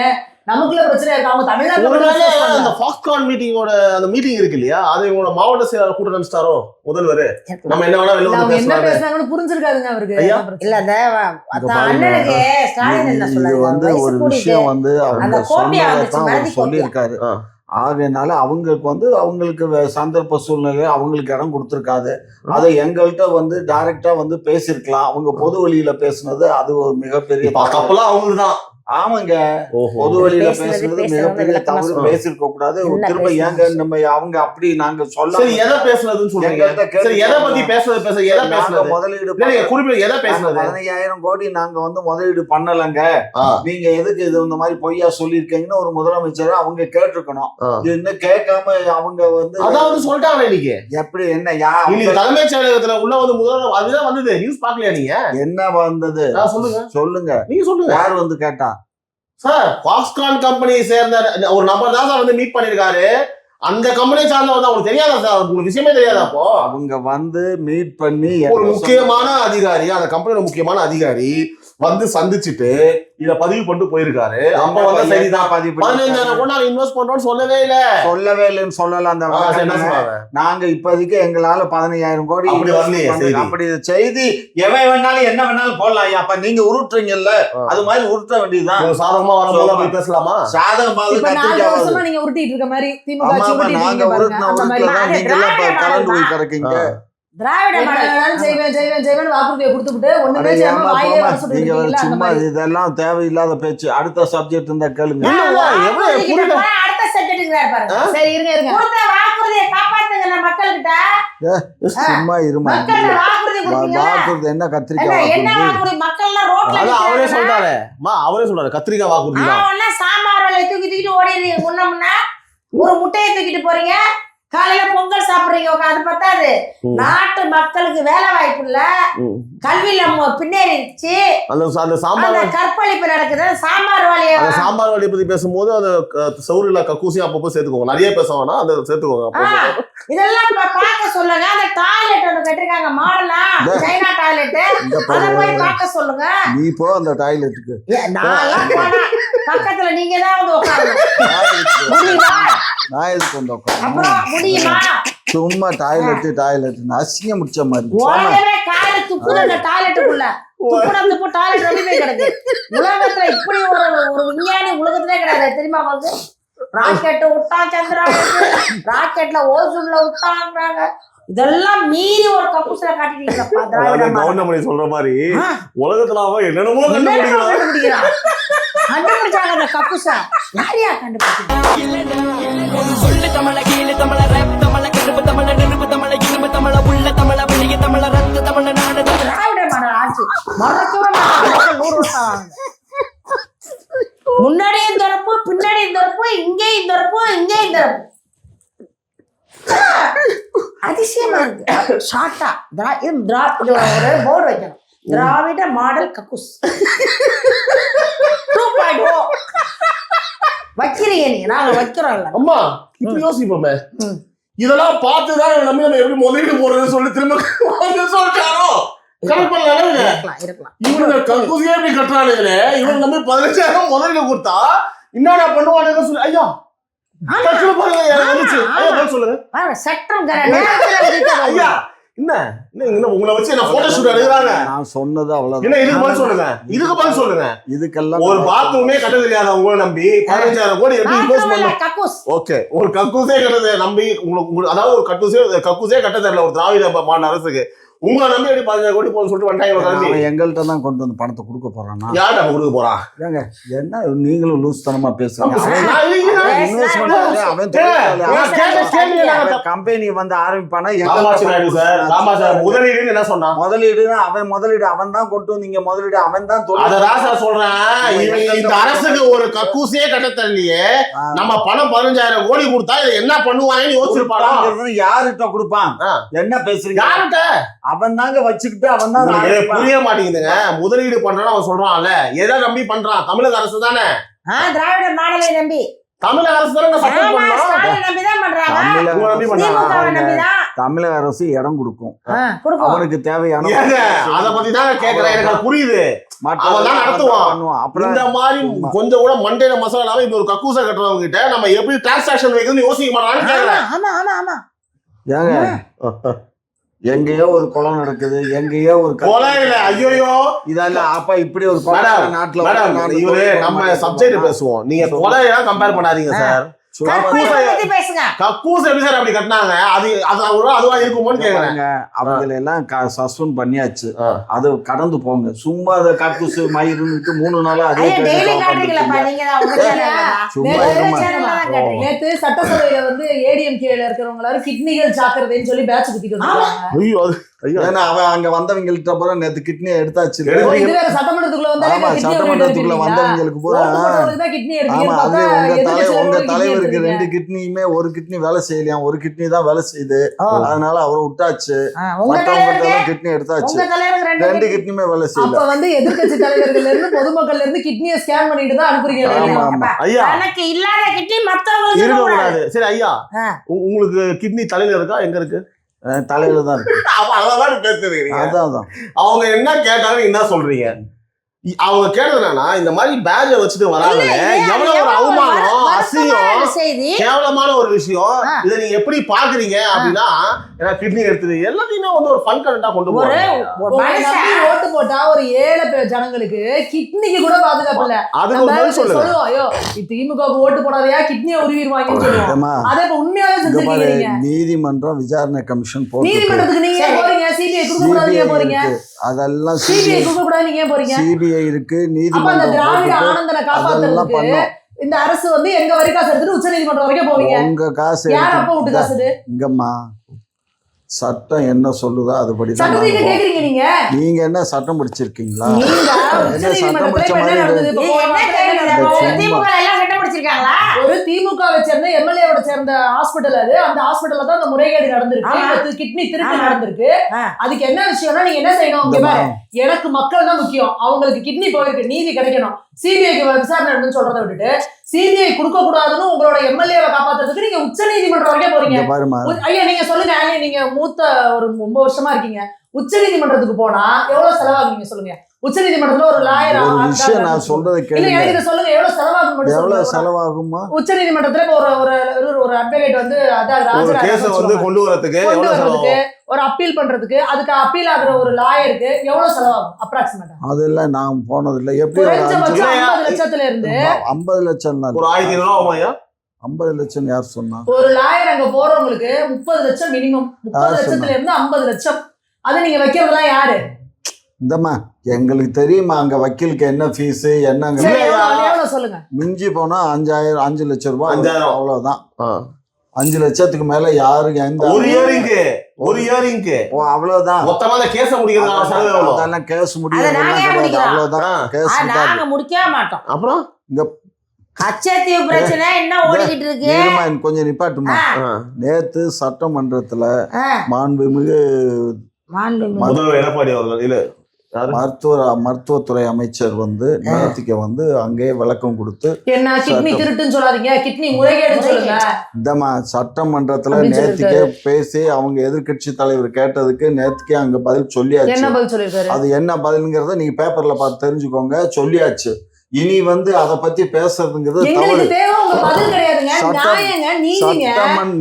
நமக்குள்ள பிரச்சனை இருக்கு. அவங்க தமிழ்நாட்டுல அந்த ஃபாஸ்கான் மீட்டிங்கோட அந்த மீட்டிங் இருக்கு இல்லையா, அது இவங்களோட மாவட்ட செயலாளர் கூட்ட நினைச்சிட்டாரோ முதல்வர். நம்ம என்ன வேணா வெளில வந்து என்ன பேசுறாங்கன்னு புரிஞ்சிருக்காதுங்க அவருக்கு. இல்ல அண்ணனுக்கு ஸ்டாலின் என்ன சொல்றாரு வந்து ஒரு விஷயம் வந்து அவங்க சொன்னதான் சொல்லியிருக்காரு. ஆகையினால அவங்களுக்கு வந்து அவங்களுக்கு சந்தர்ப்ப சூழ்நிலை அவங்களுக்கு இடம் கொடுத்துருக்காது. அதை எங்கள்கிட்ட வந்து டைரக்டா வந்து பேசியிருக்கலாம். அவங்க பொது வழியில பேசுனது அது ஒரு மிகப்பெரிய தப்புலாம் அவங்களுக்கு தான். ஆமாங்க, ஓஹோ. பொது வழியில பேசுறது பேசுறது மிகப்பெரிய விளக்கமா தவறு. சொல்லணும். பேசிருக்க கூடாது. என்ன திரும்ப ஏங்க பேசுறது? நம்ம அவங்க அப்படி நாங்க சொல்ல சரி எதை பேசுனதுன்னு சொல்லுங்க. எங்கள்ட்ட கேட்டு சரி எதை பத்தி பேசுறது எதை நாங்க பேசுனது முதலீடு இல்ல, நீங்க குறிப்பிட்ட எதை நாங்க பேசுனது 15,000 கோடி நாங்க வந்து முதலீடு பண்ணலங்க, ஆ, நீங்க எதுக்கு இது இந்த மாதிரி பொய்யா சொல்லியிருக்கீங்கன்னு ஒரு முதலமைச்சரை அவங்க கேட்டிருக்கணும். ஆ. இது இன்னும் கேட்காம அவங்க வந்து அதாவது சொல்லிட்டாங்க இன்னைக்கு எப்படி என்ன யா இன்னைக்கு தலைமைச் செயலகத்துல உள்ள வந்து முதல்வர் அதுதான் வந்தது. நியூஸ் பாக்கலையா நீங்க? என்ன வந்தது சொல்லுங்க சொல்லுங்க, நீங்க சொல்லுங்க யார் வந்து கேட்டா? சார். ஃபாக்ஸ்கான் கம்பெனியை சேர்ந்த ஒரு நபர் தான் சார் வந்து மீட் பண்ணிருக்காரு. அந்த கம்பெனியை சார்ந்தவர் தான். உங்களுக்கு தெரியாதா சார்? உங்களுக்கு விஷயமே தெரியாதா? அப்போ அவங்க வந்து மீட் பண்ணி ஒரு முக்கியமான அதிகாரி, அந்த கம்பெனியோட முக்கியமான அதிகாரி வந்து சந்திச்சுட்டு இத பதிவு பண்ணிட்டு போயிருக்காரு. அப்ப வந்து சரிதான் 15,000 கோடி நாங்க இன்வெஸ்ட் பண்றோம்னு சொல்லவே இல்ல. சொல்லவே இல்லைன்னு சொல்லல. அந்த என்ன சொன்னாங்க? நாங்க இப்போதைக்கு எங்களால 15,000 கோடி அப்படி வரலையே செய்தி. அப்படி செய்தி எவன் வேணாலும் என்ன வேணாலும் போடலாம். அப்ப நீங்க உருட்டுறீங்கல்ல, அது மாதிரி உருட்ட வேண்டியதுதான். ஒரு சாதகமா வரும்போது அப்படி பேசலாமா? சாதகமாக இப்ப 4 கத்திரிக்காய் வருஷமா நீங்க உருட்டிட்டு இருக்க மாதிரி திமுக ஆமா, ஆட்சி ஆமா, உருட்டிட்டு நாங்க இருக்கீங்க உருட்டின பாருங்க. அந்த மாதிரி உருட்டுலதான் நீங்க எல்லாம் இப்ப திராவிட கலந்து போய் மாடல் கிடக்கீங்க. திராவிட என்ன மாடல் வேணாலும் செய்வேன் வாக்குறுதியை கொடுத்துட்டு ஒண்ணுமே அட செய்யாம ஏம்மா வாயிலே போம்மா, வர சொல்லிட்டு நீங்க இருக்கீங்களா? அந்த சும்மா மாதிரி இதெல்லாம் தேவையில்லாத பேச்சு. அடுத்த சப்ஜெக்ட் இருந்தா கேளுங்க. வாக்குறுதிகிட்ட போய் அடுத்த சப்ஜெக்ட்டுக்கு பாருங்க. சரி இருங்க கொடுத்த வாக்குறுதியை காப்பாத்துங்க மக்கள்கிட்ட. சும்மா இருமா. மக்கள்கிட்ட வாக்குறுதி கொடுத்தீங்க. வாக்குறுதி என்ன கத்திரிக்காய் என்ன வாக்குறுதி? வாக்குறுதி? மக்கள்லாம் ரோட்ல அதான் அவரே நிக்கிறாங்க. சொல்றாரு. அவரே சொல்றாரு கத்திரிக்காய் வாக்குறுதி தான். அவன்னா சாம்பார் வலையை தூக்கிட்டு ஓடிடுறீங்க. முன்ன ஒரு முட்டையை தூக்கிட்டு போறீங்க, காலையில பொங்கல் சாப்பிடுறீங்க. அது பத்தாது, நாட்டு மக்களுக்கு வேலை வாய்ப்பு இல்ல, கல்வியில பின்னேறிடுச்சு, அந்த சாம்பார் அந்த கற்பழிப்பு நடக்குது. சாம்பார் வலைய அந்த சாம்பார் வடியை பத்தி பேசும்போது அந்த சௌரில கக்கூசி அப்பப்போ சேர்த்துக்கோங்க. நிறைய பேச வேணாம், அந்த சேர்த்துக்கோங்க அப்பப்போ. இதெல்லாம் பார்க்க சொல்லுங்க. அந்த டாய்லெட் ஒன்று கட்டிருக்காங்க மாடலா, சைனா டாய்லெட், அதை போய் பார்க்க சொல்லுங்க. நீ போ அந்த டாய்லெட்டுக்கு. நான் போனா பக்கத்துல நீங்க தான் வந்து உட்காரணும். முடியுமா? நான் எதுக்கு வந்து உட்காரணும்? அப்புறம் முடியுமா? சும்மா டாய்லெட் அசிங்கம் முடிச்ச மாதிரி. உலகமே கால துப்புது அந்த டாய்லெட்டுக்குள்ள. துப்பு டாய்லெட் வெளியே கிடக்கு. உலகத்துல இப்படி ஒரு விஞ்ஞானி உலகத்திலே கிடையாது. தெரியுமா உங்களுக்கு? ராக்கெட் விட்டா சந்திராவுக்கு, ராக்கெட்ல ஓசூன்ல விட்டாங்கிறாங்க. இதெல்லாம் மீறி ஒரு கக்கூசில காட்டிட்டீங்களா? கவுண்டமணி சொல்ற மாதிரி உலகத்துல அவன் என்னென்னமோ கண்டுபிடிக்கிறான். கண்டுபிடிச்சாங்க அந்த கக்கூச. யாரையா கண்டுபிடிச்சாங்க? சொல்லு தமிழ கீழே தமிழ ரேப் தமிழ கருப்பு தமிழ நெருப்பு தமிழ இரும்பு தமிழ உள்ள தமிழ வெளிய தமிழ ரத்த தமிழ நாடு திராவிட மாடல் ஆட்சி மறக்கவே மாட்டாங்க. 100 வருஷம் ஆகுது. முன்னாடியும் திறப்பு, பின்னாடியும் திறப்பு, இங்கேயும் திறப்பு, இங்கேயும் திறப்பு. அதிசயமா இருக்கு. ஷார்ட்டா ஒரு போர்டு வைக்கணும். திராவிட மாடல் கக்கூஸ் 2.0 வைக்கிறீங்க நீங்க. நாங்க வைக்கிறோம் இல்ல. அம்மா இப்ப யோசிப்போமே, இதெல்லாம் பார்த்துதான் நம்ம எப்படி முதலீடு போடுறதுன்னு சொல்லி திரும்ப சொல்லிட்டாரோ. இருக்கலாம். இவங்க கக்கூசியே எப்படி கட்டுறானுங்களே, இவங்க நம்ம 15,000 முதலீடு கொடுத்தா என்னடா பண்ணுவானுங்க சொல்லி ஐயா சொல்லுங்க. சட்டம் ஐயா என்ன உங்களை வச்சு என்ன போட்டோ ஷூட் எடுக்கிறாங்க? நான் சொன்னது அவ்வளவு. என்ன இதுக்கு பதில் சொல்லுங்க, இதுக்கு பதில் சொல்லுங்க. இதுக்கெல்லாம் ஒரு பாத்ரூமே கட்ட தெரியாத உங்களை நம்பி 15,000 கோடி எப்படி இன்வெஸ்ட் பண்ண? கக்கூஸ் ஓகே, ஒரு கக்கூசே கட்ட நம்பி உங்களுக்கு, அதாவது ஒரு கக்கூசே கட்ட தெரியல ஒரு திராவிட மாநில அரசுக்கு. உங்களை நம்பி எப்படி 15,000 கோடி போன்னு சொல்லிட்டு வந்தாங்க. எங்கள்கிட்ட தான் கொண்டு வந்து பணத்தை கொடுக்க போறானா? யார்டா கொடுக்க போறான்? ஏங்க என்ன நீங்களும் லூஸ் தனமா பேசுறீங்க? கம்பெனி வந்து ஆரம்பிப்பானா? முதலீடு என்ன சொன்னா? முதலீடு அவன் தான் கொண்டு வந்தீங்க. முதலீடு அவன் தான் சொல்றேன். இந்த அரசுக்கு ஒரு கக்கூசியே கட்ட தெரியலையே, நம்ம பணம் 15,000 கோடி கொடுத்தா இதை என்ன பண்ணுவாங்கன்னு யோசிச்சிருப்பாங்க. யாருகிட்ட கொடுப்பான்? என்ன பேசுறீங்க? யாருகிட்ட? அவன் தாங்க வச்சுக்கிட்டு அவன் தான். புரிய மாட்டேங்குதுங்க. முதலீடு பண்றான்னு அவன் சொல்றான்ல, எதை நம்பி பண்றான்? தமிழக அரசு தானே. திராவிட மாடலை நம்பி, தமிழக அரசு தானே சப்போர்ட் பண்ணலாம். தமிழக அரசு இடம் கொடுக்கும், அவனுக்கு தேவையான. அத பத்தி தான் கேக்குறேன், எனக்கு புரியுது. அவன் தான் நடத்துவான். இந்த மாதிரி கொஞ்சம் கூட மண்டையில மசாலா இல்லாம இப்ப ஒரு கக்கூசை கட்டுறவங்க கிட்ட நம்ம எப்படி டிரான்சாக்ஷன் வைக்கணும்னு யோசிக்க மாட்டான்னு கேக்குறேன். ஏங்க எங்கேயோ ஒரு கொலை நடக்குது, எங்கேயோ ஒரு கொலை இல்ல. ஐயோ இதெல்லாம் அப்ப இப்படி ஒரு கொலை நாட்டுல. இவரு நம்ம சப்ஜெக்ட் பேசுவோம், நீங்க கொலையெல்லாம் கம்பேர் பண்ணாதீங்க சார். கற்பழிப்பை பத்தி பேசுங்க. கக்கூஸ் எப்படி சார் அப்படி கட்டினாங்க? அதுவா இருக்குமோன்னு கேக்குறேன். அவங்களை எல்லாம் சஸ்பெண்ட் பண்ணியாச்சு. அது கடந்து போங்க. சும்மா அதை கக்கூசு மயிருன்னுட்டு 3 நாளா அதே ஐயா டெய்லி காட்டுறீங்களா நீங்க தான் உங்க சேனல்ல சும்மா சேனல்ல தான் காட்டுறீங்க. நேத்து சட்டசபையில வந்து ஏடிஎம்கேல இருக்கிறவங்க எல்லாரும் கிட்னிகள் ஜாக்கிரதைன்னு சொல்லி பேட்ச் குத்திட்டு வந்தாங்க. ஐயோ ஐயோ, ஏன்னா அவன் அங்க வந்தவங்கள்ட்ட பூரா நேத்து கிட்னியை எடுத்தாச்சு. இது வேற சட்டமன்றத்துக்குள்ள வந்தாலே ஆமா, சட்டமன்றத்துக்குள்ள வந்தவங்களுக்கு பூரா கிட்னி ஆமா, அது உங்க தலைவருக்கு எடுக்கிறீங்க. 2 கிட்னியுமே ஒரு கிட்னி வேலை செய்யலையா, ஒரு கிட்னி தான் வேலை செய்யுது. அதனால அவரை விட்டாச்சு. உங்க மற்றவங்க தலைவருக்கு கிட்னி எடுத்தாச்சு. உங்க தலைவருக்கு 2 கிட்னியுமே வேலை செய்யல. அப்ப வந்து எதிர்க்கட்சி தலைவர்கள்ல இருந்து பொதுமக்கள்ல இருந்து கிட்னியை ஸ்கேன் பண்ணிட்டு தான் அனுப்புறீங்க. ஆமா ஆமா. ஐயா எனக்கு இல்லாத கிட்னி மத்தவங்களுக்கு இருக்க கூடாது. கூடாது. சரி ஐயா, உங்களுக்கு கிட்னி தலையில இருக்கா, எங்க இருக்கு? தலையில தான் இருக்கு. அதான் பேசுறீங்க. அதான் அவங்க என்ன கேட்டாலும் நீங்க என்ன சொல்றீங்க? அவங்க கேட்டதுனா இந்த மாதிரி பேட்ஜ வச்சுட்டு வராங்களே, எவ்வளவு ஒரு அவமானம், அசிங்கம், செய்தி கேவலமான ஒரு விஷயம். இதை நீங்க எப்படி பாக்குறீங்க அப்படின்னா, கிட்னி எடுத்துது எல்லாத்தையுமே வந்து ஒரு ஃபன் கண்டா கொண்டு ஒரு போறாங்க. ஓட்டு போட்டா ஒரு ஏழை ஜனங்களுக்கு கிட்னிக்கு கூட பாதுகாப்பு இல்ல. அதுக்கு ஒரு பதில் சொல்லுங்க. சொல்லுவோம், ஐயோ திமுகவுக்கு ஓட்டு போடாதையா கிட்னியை உருவிடுவாங்கன்னு சொல்லுவோம். அதே இப்ப உண்மையாவே செஞ்சிருக்கீங்க. நீதிமன்றம் விசாரணை கமிஷன் போட்டு நீதிமன்றத்துக்கு நீங்க ஏன் போறீங்க? சிபிஐ கொடுக்க கூடாது நீங்க போறீங்க. அதெல்லாம் சிபிஐ கொடுக்க கூடாது நீங்க ஏன் போறீங்க? சிபிஐ இருக்கு, அப்ப அந்த திராவிட நீதிமன்றம் ஆனந்தனை அதெல்லாம் காப்பாத்துறதுக்கு பண்ணோம். இந்த அரசு வந்து எங்க வரி காசு எடுத்துட்டு உச்ச நீதிமன்றம் வரைக்கும் போவீங்க. உங்க காசு யார் அப்ப விட்டு காசு இது? இங்கம்மா சட்டம் என்ன சொல்லுதோ அதுபடி தான் சட்டத்தை நாங்க கேக்குறீங்க நீங்க. நீங்க என்ன சட்டம் படிச்சிருக்கீங்களா? நீங்க உச்ச என்ன சட்டம் நீதிமன்றத்துல படிச்ச இப்ப என்ன மாதிரி நடந்தது? இப்ப நீங்க என்ன கேக்குறீங்க? சும்மா. திமுக எல்லாம் சட்டம் படிச்சிருக்காங்களா? ஒரு திமுகவை சேர்ந்த எம்எல்ஏவோட சேர்ந்த ஹாஸ்பிடல் அது. அந்த ஹாஸ்பிடல்ல தான் அந்த முறைகேடு நடந்திருக்கு. ஆமா. கிட்னி திருட்டு ஆமா. நடந்திருக்கு. ஆ. அதுக்கு என்ன விஷயம்னா நீங்க என்ன செய்யணும்? இங்க பாரு, எனக்கு மக்கள் தான் முக்கியம். அவங்களுக்கு கிட்னி போயிருக்கு, நீதி கிடைக்கணும். சிபிஐக்கு விசாரணை நடந்துன்னு சொல்றதை விட்டுட்டு சிபிஐ கொடுக்க கூடாதுன்னு உங்களோட எம்எல்ஏவை காப்பாத்துறதுக்கு நீங்க உச்ச நீதிமன்றம் வரைக்கும் போறீங்க. இங்க பாருமா, ஐயா நீங்க சொல்லுங்க, நீங்க மூத்த ஒரு 9 வருஷமா இருக்கீங்க. உச்ச நீதிமன்றத்துக்கு போனா எவ்வளவு செலவாகும் நீங்க சொல்லுங்க. உச்ச நீதிமன்றத்துல ஒரு லாயர் ஒரு விஷயம் நான் சொல்றது இல்ல கேளுங்க. எனக்கு இதை சொல்லுங்க, எவ்வளவு செலவாகும் மட்டும் எவ்வளவு சொல்லுங்க. செலவாகுமா? உச்ச நீதிமன்றத்துல இப்ப ஒரு அட்வொகேட் வந்து ஒரு கேஸ வந்து கொண்டு வரதுக்கு எவ்வளவு செலவாகும்? ஒரு அப்பீல் பண்றதுக்கு, அதுக்கு அப்பீல் ஆகுற ஒரு லாயருக்கு எவ்வளவு செலவாகும் அப்ராக்சிமேட்டா? அதெல்லாம் நான் போனது இல்ல. எப்படி ஒரு குறைஞ்சபட்சம் 50 லட்சத்துல இருந்து 50 லட்சம் தான். ஒரு 1500 ஆகுமா ஐயா? 50 லட்சம் யார் சொன்னா? ஒரு லாயர் அங்க போறவங்களுக்கு 30 லட்சம் மினிமம். 30 யார் லட்சத்துல இருந்து 50 லட்சம். அது நீங்க வைக்கிறதெல்லாம் யாரு? இந்தம்மா எங்களுக்கு தெரியுமா அங்க வக்கீலுக்கு என்ன ஃபீஸ் என்னங்க? சரி, எவ்வளவு சொல்லுங்க. மிஞ்சி போனா 5 லட்சம் ரூபாய் 5000 அவ்வளவுதான். 5 லட்சத்துக்கு மேல யாரு எந்த ஒரு இயரிங்க்கு ஓ அவ்வளவுதான். மொத்தமா அந்த கேஸ முடிக்கிறதுக்கான செலவு எவ்வளவு? அதெல்லாம் கேஸ் அதை முடியாது. நாங்க முடிக்கலாம். அவ்வளவுதான் கேஸ். நாங்க முடிக்கவே மாட்டோம். அப்புறம் இங்க கச்சத்தீவு பிரச்சனை என்ன ஓடிக்கிட்டு இருக்கு? இருமா, கொஞ்சம் நிப்பாட்டுமா. நேத்து சட்டமன்றத்துல மாண்புமிகு முதல்வர் எடப்பாடி அவர்கள் இல்ல மருத்துவத்துறை அமைச்சர் வந்து நேத்திக்கு வந்து அங்கே விளக்கம் கொடுத்து என்ன கிட்னி திருட்டுன்னு சொல்லாதீங்க, கிட்னி முறைகேடுன்னு சொல்லுங்க. இந்தமா சட்டமன்றத்துல அப்படின்னு நேத்திக்கே பேசி அவங்க எதிர்க்கட்சி தலைவர் கேட்டதுக்கு நேத்திக்கே அங்க பதில் சொல்லியாச்சு. என்ன பதில் சொல்லிருக்காரு? அது என்ன பதில்ங்கிறத நீங்க பேப்பர்ல பார்த்து தெரிஞ்சுக்கோங்க. சொல்லியாச்சு. இனி வந்து அத பத்தி பேசுறதுங்கிறது தவறு. எங்களுக்கு தேவை உங்க பதில் கிடையாதுங்க. சட்டம் நியாயங்க, நீதிங்க.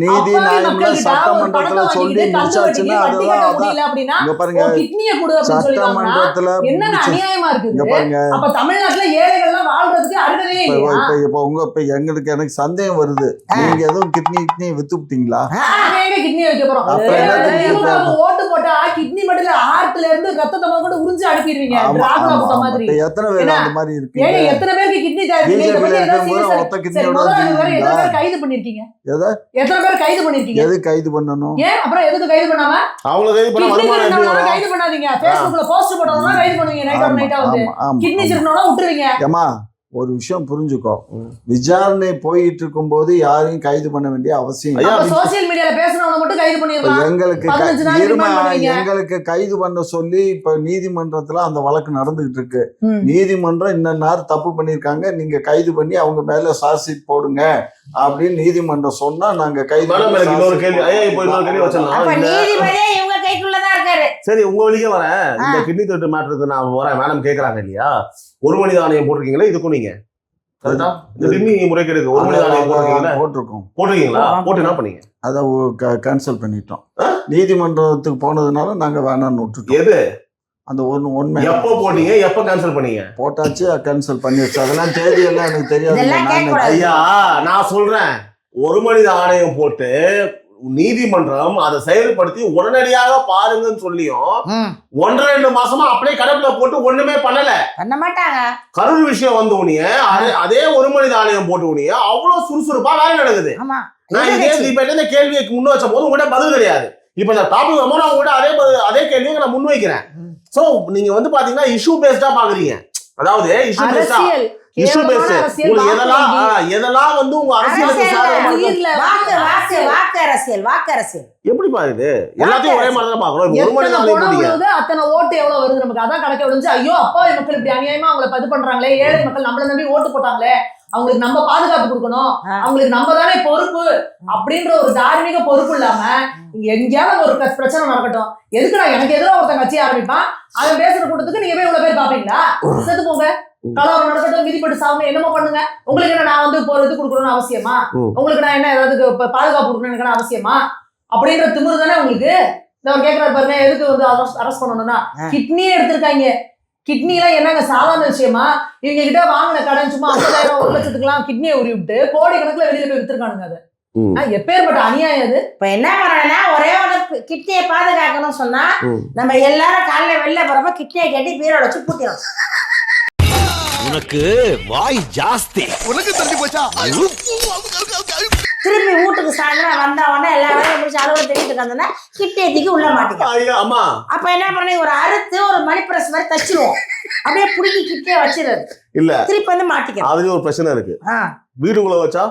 நீதி அப்பாவி நியாயம்ல மக்கள்கிட்ட சட்டமன்றத்துல ஒரு சொல்லி பணத்தை முடிச்சாச்சுன்னா வாங்கிட்டு வட்டி கட்ட அதுதான் முடியல அப்படின்னா இங்க பாருங்க ஒரு கிட்னியை கொடு அப்படின்னு சொல்லிருக்காங்கன்னா சட்டமன்றத்துல என்னங்க முடிச்சு- அநியாயமா இங்க இருக்குது? பாருங்க அப்ப தமிழ்நாட்டுல ஏழைகள்லாம் வாழ்றதுக்கு அருகதையே இல்லையா? இப்ப எனக்கு சந்தேகம் வருது. நீங்க எதுவும் கிட்னி வித்துட்டீங்களா? நாங்க எங்க கிட்னியை வைக்க போறோம்? அப்புறம் என்ன திமுகவுக்கு ஓட்டு போட்டா கிட்னி மட்டும் இல்ல, ஹார்ட்ல இருந்து ரத்தத்தை கூட உறிஞ்சு அனுப்பிடுவீங்க. டிராகுலா முட்டை மாதிரி. இப்ப எத்தனை பேர் என்ன? அந்த மாதிரி ஏங்க இருக்கீங்க? எத்தனை பேருக்கு கிட்னி தேவை? இதை பிஜேபியில பத்தி ஏதாவது இருக்கும்போது serious ஆ- மொத்த சரி, கிட்னியோட முதல்ல இது வரை எத்தனை வச்சிருக்கீங்களா? பேர் கைது பண்ணிருக்கீங்க? எதை எத்தனை பேர் கைது பண்ணிருக்கீங்க? எது கைது பண்ணணும்? ஏன் அப்புறம் எதுக்கு கைது பண்ணாம? அவங்கள கைது பண்ண கிட்னி வருமானம் எப்படி திருடினவங்கள வரும்? கைது பண்ணாதீங்க. Facebookல போஸ்ட் போட்டவங்கள கைது பண்ணுவீங்க. நைட் ஆன் நைட்டா வந்து கிட்னி திருடினவங்கள விட்டுருவீங்க. ஏமா ஒரு விஷயம் புரிஞ்சுக்கோ. விசாரணை போயிட்டு இருக்கும் போது யாரையும் கைது பண்ண வேண்டிய அவசியம் இல்லை. அப்ப சோசியல் மீடியால பேசுனவங்க மட்டும் கைது பண்ணிரலாம். எங்களுக்கு 15 நாள் இருமா, ரிமாண்ட் பண்ணுவீங்க. எங்களுக்கு கைது பண்ண சொல்லி இப்ப நீதிமன்றத்துல அந்த வழக்கு நடந்துகிட்டு இருக்கு. ம். நீதிமன்றம் இன்னொரு தப்பு பண்ணிருக்காங்க, நீங்க கைது பண்ணி அவங்க மேல சார்ஜ்ஷீட் போடுங்க அப்படின்னு நீதிமன்றம் சொன்னா நாங்க கைது மேடம், பண்ணி எனக்கு இன்னொரு கேள்வி. charge sheet இப்போ இன்னொரு கேள்வி அப்ப வச்சிடலாம். நீதிபதியே இவங்க கைக்குள்ளதான் இருக்காரு. சரி, உங்க வழிக்கே வரேன். இந்த கிட்னி திருட்டு மேட்டருக்கு நான் வரேன். மேடம் கேக்குறாங்க இல்லையா, ஒரு மனித ஆணையம் போட்டிருக்கீங்களா? இதுக்கும் நீங்க கரெக்டா இந்த கிட்னி முறைகேடுக்கு ஒரு மனித ஆணையம் போட்டிருக்கீங்களா? போட்டிருக்கோம். போட்டிருக்கீங்களா? போட்டு என்ன பண்ணீங்க? அதை கேன்சல் பண்ணிட்டோம். நீதிமன்றத்துக்கு போனதுனால நாங்க வேணாம்னு விட்டுட்டோம். எது அந்த ஒன்னு எப்போ போட்டீங்க, எப்போ கேன்சல் பண்ணீங்க? போட்டாச்சு, கேன்சல் பண்ணியாச்சு. அதெல்லாம் தேதி எல்லாம் எனக்கு தெரியாது. இதெல்லாம் கேட்கக்கூடாது. ஐயா நான் சொல்றேன், ஒரு மனித ஆணையம் போட்டு நீதிமன்றம் அதை செயல்படுத்தி உடனடியாக பாருங்கன்னு சொல்லியும் 1.5 மாசமா அப்படியே கடப்புல போட்டு ஒண்ணுமே பண்ண மாட்டாங்க. கரூர் விஷயம் வந்த உடனே அதே ஒரு மனித ஆணையம் போட்டு உடனே அவ்வளவு சுறுசுறுப்பா வேலை நடக்குது. ஆமா, நான் இந்த கேள்வியை முன் வச்ச போது உங்கள்கிட்ட பதில் கிடையாது. இப்ப இந்த டாபிக் வரும்போது நான் உங்கள்கிட்ட அதே கேள்வியை நான் முன் வைக்கிறேன். சோ நீங்க வந்து பாத்தீங்கன்னா இஷ்யூ பேஸ்டா பாக்குறீங்க. அதாவது இஷ்யூ பேஸ்டா உங்களுக்கு எதெல்லாம் வந்து உங்க வாக்கு அரசியல் எப்படி பாருது எல்லாத்தையும் ஒரே மாதிரி தான் பாக்குறோம். அத்தனை ஓட்டு எவ்வளவு வருது நமக்கு அதான் கணக்கு விழுந்து. ஐயோ அப்பா மக்கள் இப்படி அநியாயமா அவங்களை இது பண்றாங்களே, ஏழை மக்கள் நம்மள நம்பி ஓட்டு போட்டாங்களே, அவங்களுக்கு நம்ம பாதுகாப்பு கொடுக்கணும், அவங்களுக்கு நம்ம தானே பொறுப்பு அப்படின்ற ஒரு தார்மீக பொறுப்பு இல்லாம எங்கேயாவது ஒரு பிரச்சனை நடக்கட்டும், எதுக்குடா எனக்கு எதிராக ஒருத்தன் கட்சி ஆரம்பிப்பான், அவன் பேசுற கூட்டத்துக்கு நீங்க போய் இவ்வளவு பேர் பாப்பீங்களா? செத்து போங்க, கலவரம் நடக்கட்டும், விதிப்பட்டு சாவுங்க, என்னமோ பண்ணுங்க. உங்களுக்கு என்ன நான் வந்து ஒரு இது கொடுக்கணும்னு அவசியமா? உங்களுக்கு நான் என்ன ஏதாவது பாதுகாப்பு கொடுக்கணும்னு எனக்கு அவசியமா? அப்படின்ற திமிரு தானே உங்களுக்கு. அவர் கேட்கிறாரு பாருங்க, எதுக்கு வந்து அரெஸ்ட் பண்ணணும்னா கிட்னியே எடுத்திருக்காங்க. கிட்னி எல்லாம் என்னங்க சாதாரண விஷயமா? இவங்க கிட்ட வாங்கின கடன் சும்மா 50,000 1 லட்சத்துக்குலாம் கிட்னியை உரி விட்டு கோடி கணக்குல வெளியில போய் வித்துருக்கானுங்க. அது எப்பேற்பட்ட அநியாயம் அது. இப்ப என்ன பண்ணனா, ஒரே ஒரு கிட்னியை பாதுகாக்கணும்னு சொன்னா நம்ம எல்லாரும் காலையில வெளில போறப்ப கிட்னியை கட்டி பீரோட வச்சு பூட்டிடும். உனக்கு வாய் ஜாஸ்தி. உனக்கு தள்ளி போச்சா? திருப்பி வீட்டுக்கு சாயந்தரம் வந்த உடனே எல்லா வேலையும் முடிச்சு அலுவலகத்தை வீட்டுக்கு வந்தோன்னா கிட்னியை தூக்கி உள்ள மாட்டிக்கலாம். அப்ப என்ன பண்ணி ஒரு அறுத்து ஒரு மணி பிரஸ் மாதிரி தச்சிருவோம், அப்படியே புடிக்கி கிட்னியை வச்சிருது இல்ல, திருப்பி வந்து மாட்டிக்கலாம். அதுலயும் ஒரு பிரச்சனை இருக்கு. வீட்டுக்குள்ள வச்சா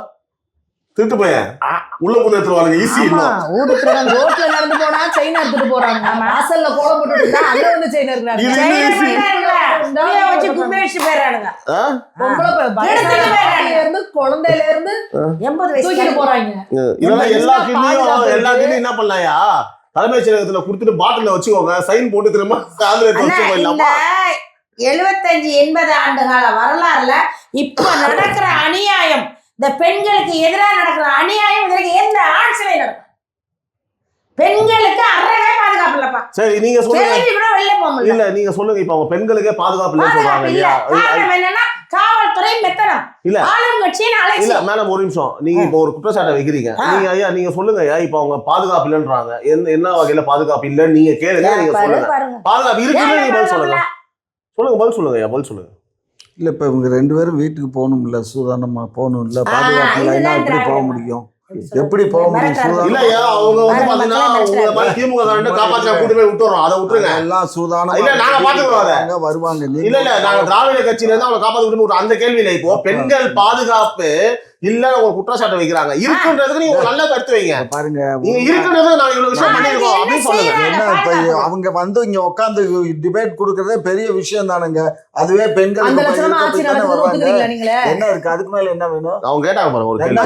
திருட்டு பையன் உள்ள போய் எடுத்துருவாங்க. ஈஸி இல்ல, ஊடுக்குறாங்க. ரோட்ல நடந்து போனா செயின் எடுத்துட்டு போறாங்க. வாசல்ல கோலம் போட்டு இருந்தா அங்க வந்து செயின் எடுக்கறாங்க. வச்சு கும்பேஷ் பேரானுங்க. இருந்து குழந்தையில இருந்து 80 வயசு தூக்கிட்டு போறாங்க. இதெல்லாம் எல்லா கிட்னியும் என்ன பண்ணலாம்யா, தலைமைச் செயலகத்துல குடுத்துட்டு பாட்டில வச்சுக்கோங்க, சைன் போட்டு திரும்ப சாயந்தரம் வச்சு போயிடலாமா? 75-80 ஆண்டு கால வரலாறுல இப்ப நடக்கிற அநியாயம், இந்த பெண்களுக்கு எதிராக நடக்கிற அநியாயம், இதற்கு எந்த ஆட்சியில நடக்கும்? பெண்களுக்கு அறவே பாதுகாப்பு இல்லப்பா. சரி, நீங்க சொல்லுங்க. கூட வெளில போக முடியல. இல்ல நீங்க சொல்லுங்க. இப்ப அவங்க பெண்களுக்கே பாதுகாப்பு இல்ல சொல்றாங்க இல்லையா? காரணம் என்னன்னா காவல்துறை மெத்தனம் இல்ல, ஆளுங்கட்சியின் அலட்சியம். இல்ல மேடம் ஒரு நிமிஷம், நீங்க இப்ப ஒரு குற்றச்சாட்டை வைக்கிறீங்க. நீங்க ஐயா நீங்க சொல்லுங்க ஐயா, இப்ப அவங்க பாதுகாப்பு இல்லன்றாங்க. என்ன வகையில பாதுகாப்பு இல்லன்னு நீங்க கேளுங்க, நீங்க சொல்லுங்க. பாதுகாப்பு இருக்குன்னு நீங்க பதில் சொல்லுங்க. சொல்லுங்க, பதில் சொல்லுங்க ஐயா, பதில் சொல்லுங்க. இல்ல இப்ப இவங்க 2 பேரும் வீட்டுக்கு போகணும்ல, சூதானமா போகணும்ல, பாதுகாப்பு இல்லைன்னா எப்படி போக முடியும்? எப்படி போக முடியும்? இல்லையா, அவங்க வந்து பாத்தீங்கன்னா உங்க மாதிரி திமுக காப்பாற்ற கூட்டு போய் விட்டுறோம், அதை விட்டுருங்க. எல்லாம் சூதானம் இல்ல, நாங்க பாத்துக்கிறோம் வருவாங்க. இல்ல இல்ல, நாங்க திராவிட கட்சியில இருந்து அவங்க காப்பாற்ற விட்டு அந்த கேள்வியில இப்போ பெண்கள் பாதுகாப்பு இல்ல ஒரு குற்றச்சாட்டு வைக்கிறாங்க. இருக்குன்றதுக்கு நீங்க நல்ல கருத்து வைங்க. பாருங்க, நீங்க இருக்குன்றது நாங்க இவ்வளவு விஷயம் பண்ணிருக்கோம் அப்படின்னு சொல்லுங்க. என்ன இப்ப அவங்க வந்து இங்க உட்காந்து டிபேட் கொடுக்கறதே பெரிய விஷயம் தானுங்க. அதுவே பெண்கள் என்ன இருக்கு, அதுக்கு மேல என்ன வேணும்? அவங்க கேட்டாங்க பாருங்க ஒரு கேள்வி.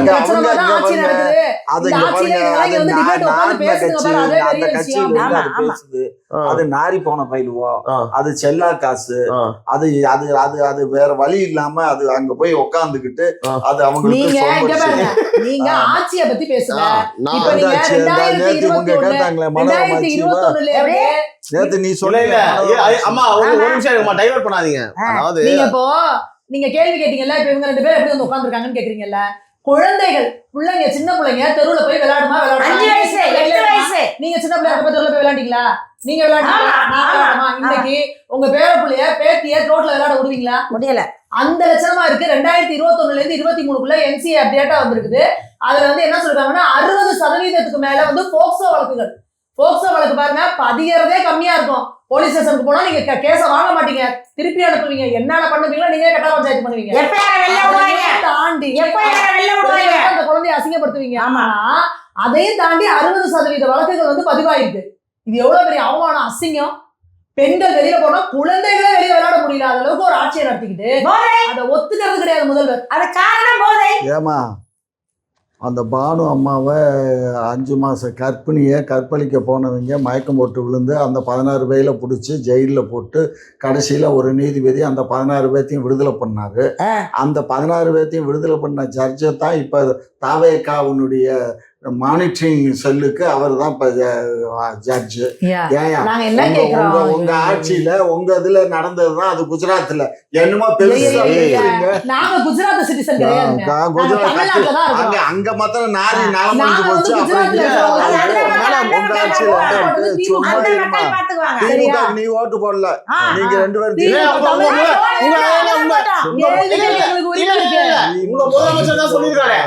அது அந்த கட்சி பேசுது, அது நாரி போன பயிலுவோ, அது செல்லா காசு, அது அது அது அது வேற வழி இல்லாம அது அங்க போய் உட்காந்துக்கிட்டு அது அவங்களுக்கு நீங்க ஆட்சியை பத்தி பேசுங்க. நேத்து நீ சொல்ல அம்மா ஒரு நிமிஷம் டைவர்ட் பண்ணாதீங்க. அதாவது நீங்க இப்போ நீங்க கேள்வி கேட்டீங்கல்ல, இப்ப இவங்க 2 பேரும் எப்படி வந்து உட்கார்ந்துருக்காங்கன்னு கேக்குறீங்கல்ல. குழந்தைகள் பிள்ளைங்க, சின்ன பிள்ளைங்க தெருவுல போய் விளையாடுமா? 5 வயசு 8 வயசு. நீங்க சின்ன பிள்ளைங்க போய் தெருவுல போய் விளையாண்டீங்களா? நீங்க விளையாடுமா? இன்னைக்கு உங்க பேர பிள்ளைய பேத்திய ரோட்ல விளையாட விடுவீங்களா? முடியல. அந்த லட்சணமா இருக்கு. 2021 இருந்து 23க்குள்ள NCA அப்டேட்டா வந்திருக்குது. அதுல வந்து என்ன சொல்றாங்கன்னா 60% மேல வந்து போக்சோ வழக்குகள். போக்சோ வழக்கு பாருங்க, பதிகிறதே கம்மியா இருக்கும். போலீஸ் ஸ்டேஷனுக்கு போனா நீங்க கேஸ வாங்க மாட்டீங்க, திருப்பி அனுப்புவீங்க. என்னென்ன பண்ணுவீங்களோ நீங்க கட்ட பஞ்சாயத்து பண்ணுவீங்க. தாண்டி அந்த குழந்தைய அசிங்கப்படுத்துவீங்க. ஆமா, அதையும் தாண்டி 60% வழக்குகள் வந்து பதிவாயிருக்கு. இது எவ்வளவு பெரிய அவமானம், அசிங்கம். பெண்கள் வெளியில போனா குழந்தைகளே வெளியே விளையாட முடியல அளவுக்கு ஒரு ஆட்சியை நடத்திக்கிட்டு அதை ஒத்துக்கிறது கிடையாது முதல்வர். அது காரணம் போதை. ஏமா அந்த பானு அம்மாவை 5 மாச கர்ப்பிணியை கற்பழிக்க போனவங்க மயக்கம் போட்டு விழுந்து அந்த 16 பேரை பிடிச்சி ஜெயிலில் போட்டு கடைசியில் ஒரு நீதிபதி அந்த 16 பேர்த்தையும் விடுதலை பண்ணாரு. அந்த 16 பேர்த்தையும் விடுதலை பண்ண ஜட்ஜை தான் இப்போ தாவேகாவுனுடைய மானிட்டரிங் செல்லுக்கு அவர் தான் இப்ப ஜட்ஜு. ஏன் நாங்க என்ன கேக்குறோம், உங்க ஆட்சியில உங்க இதுல நடந்ததுதான் அது குஜராத்ல என்னமோ பெருசா பேசுறீங்க. நாங்க குஜராத் சிட்டிசன் கிடையாது, தமிழ்நாட்டுல தான் அங்க இருக்கோம். அங்க மாத்திரம் நாரி நலம் நாங்க முடிஞ்சு போச்சு. வந்து அப்புறம் குஜராத்ல இங்க இருக்கோம். உங்க ஆட்சியில சும்மா அந்த இருமா. மக்கள் பாத்துக்குவாங்க. திமுக நீ ஓட்டு போடல, நீங்க 2 பேரும் உங்க முதலமைச்சர் தான் சொல்லிருக்காரு.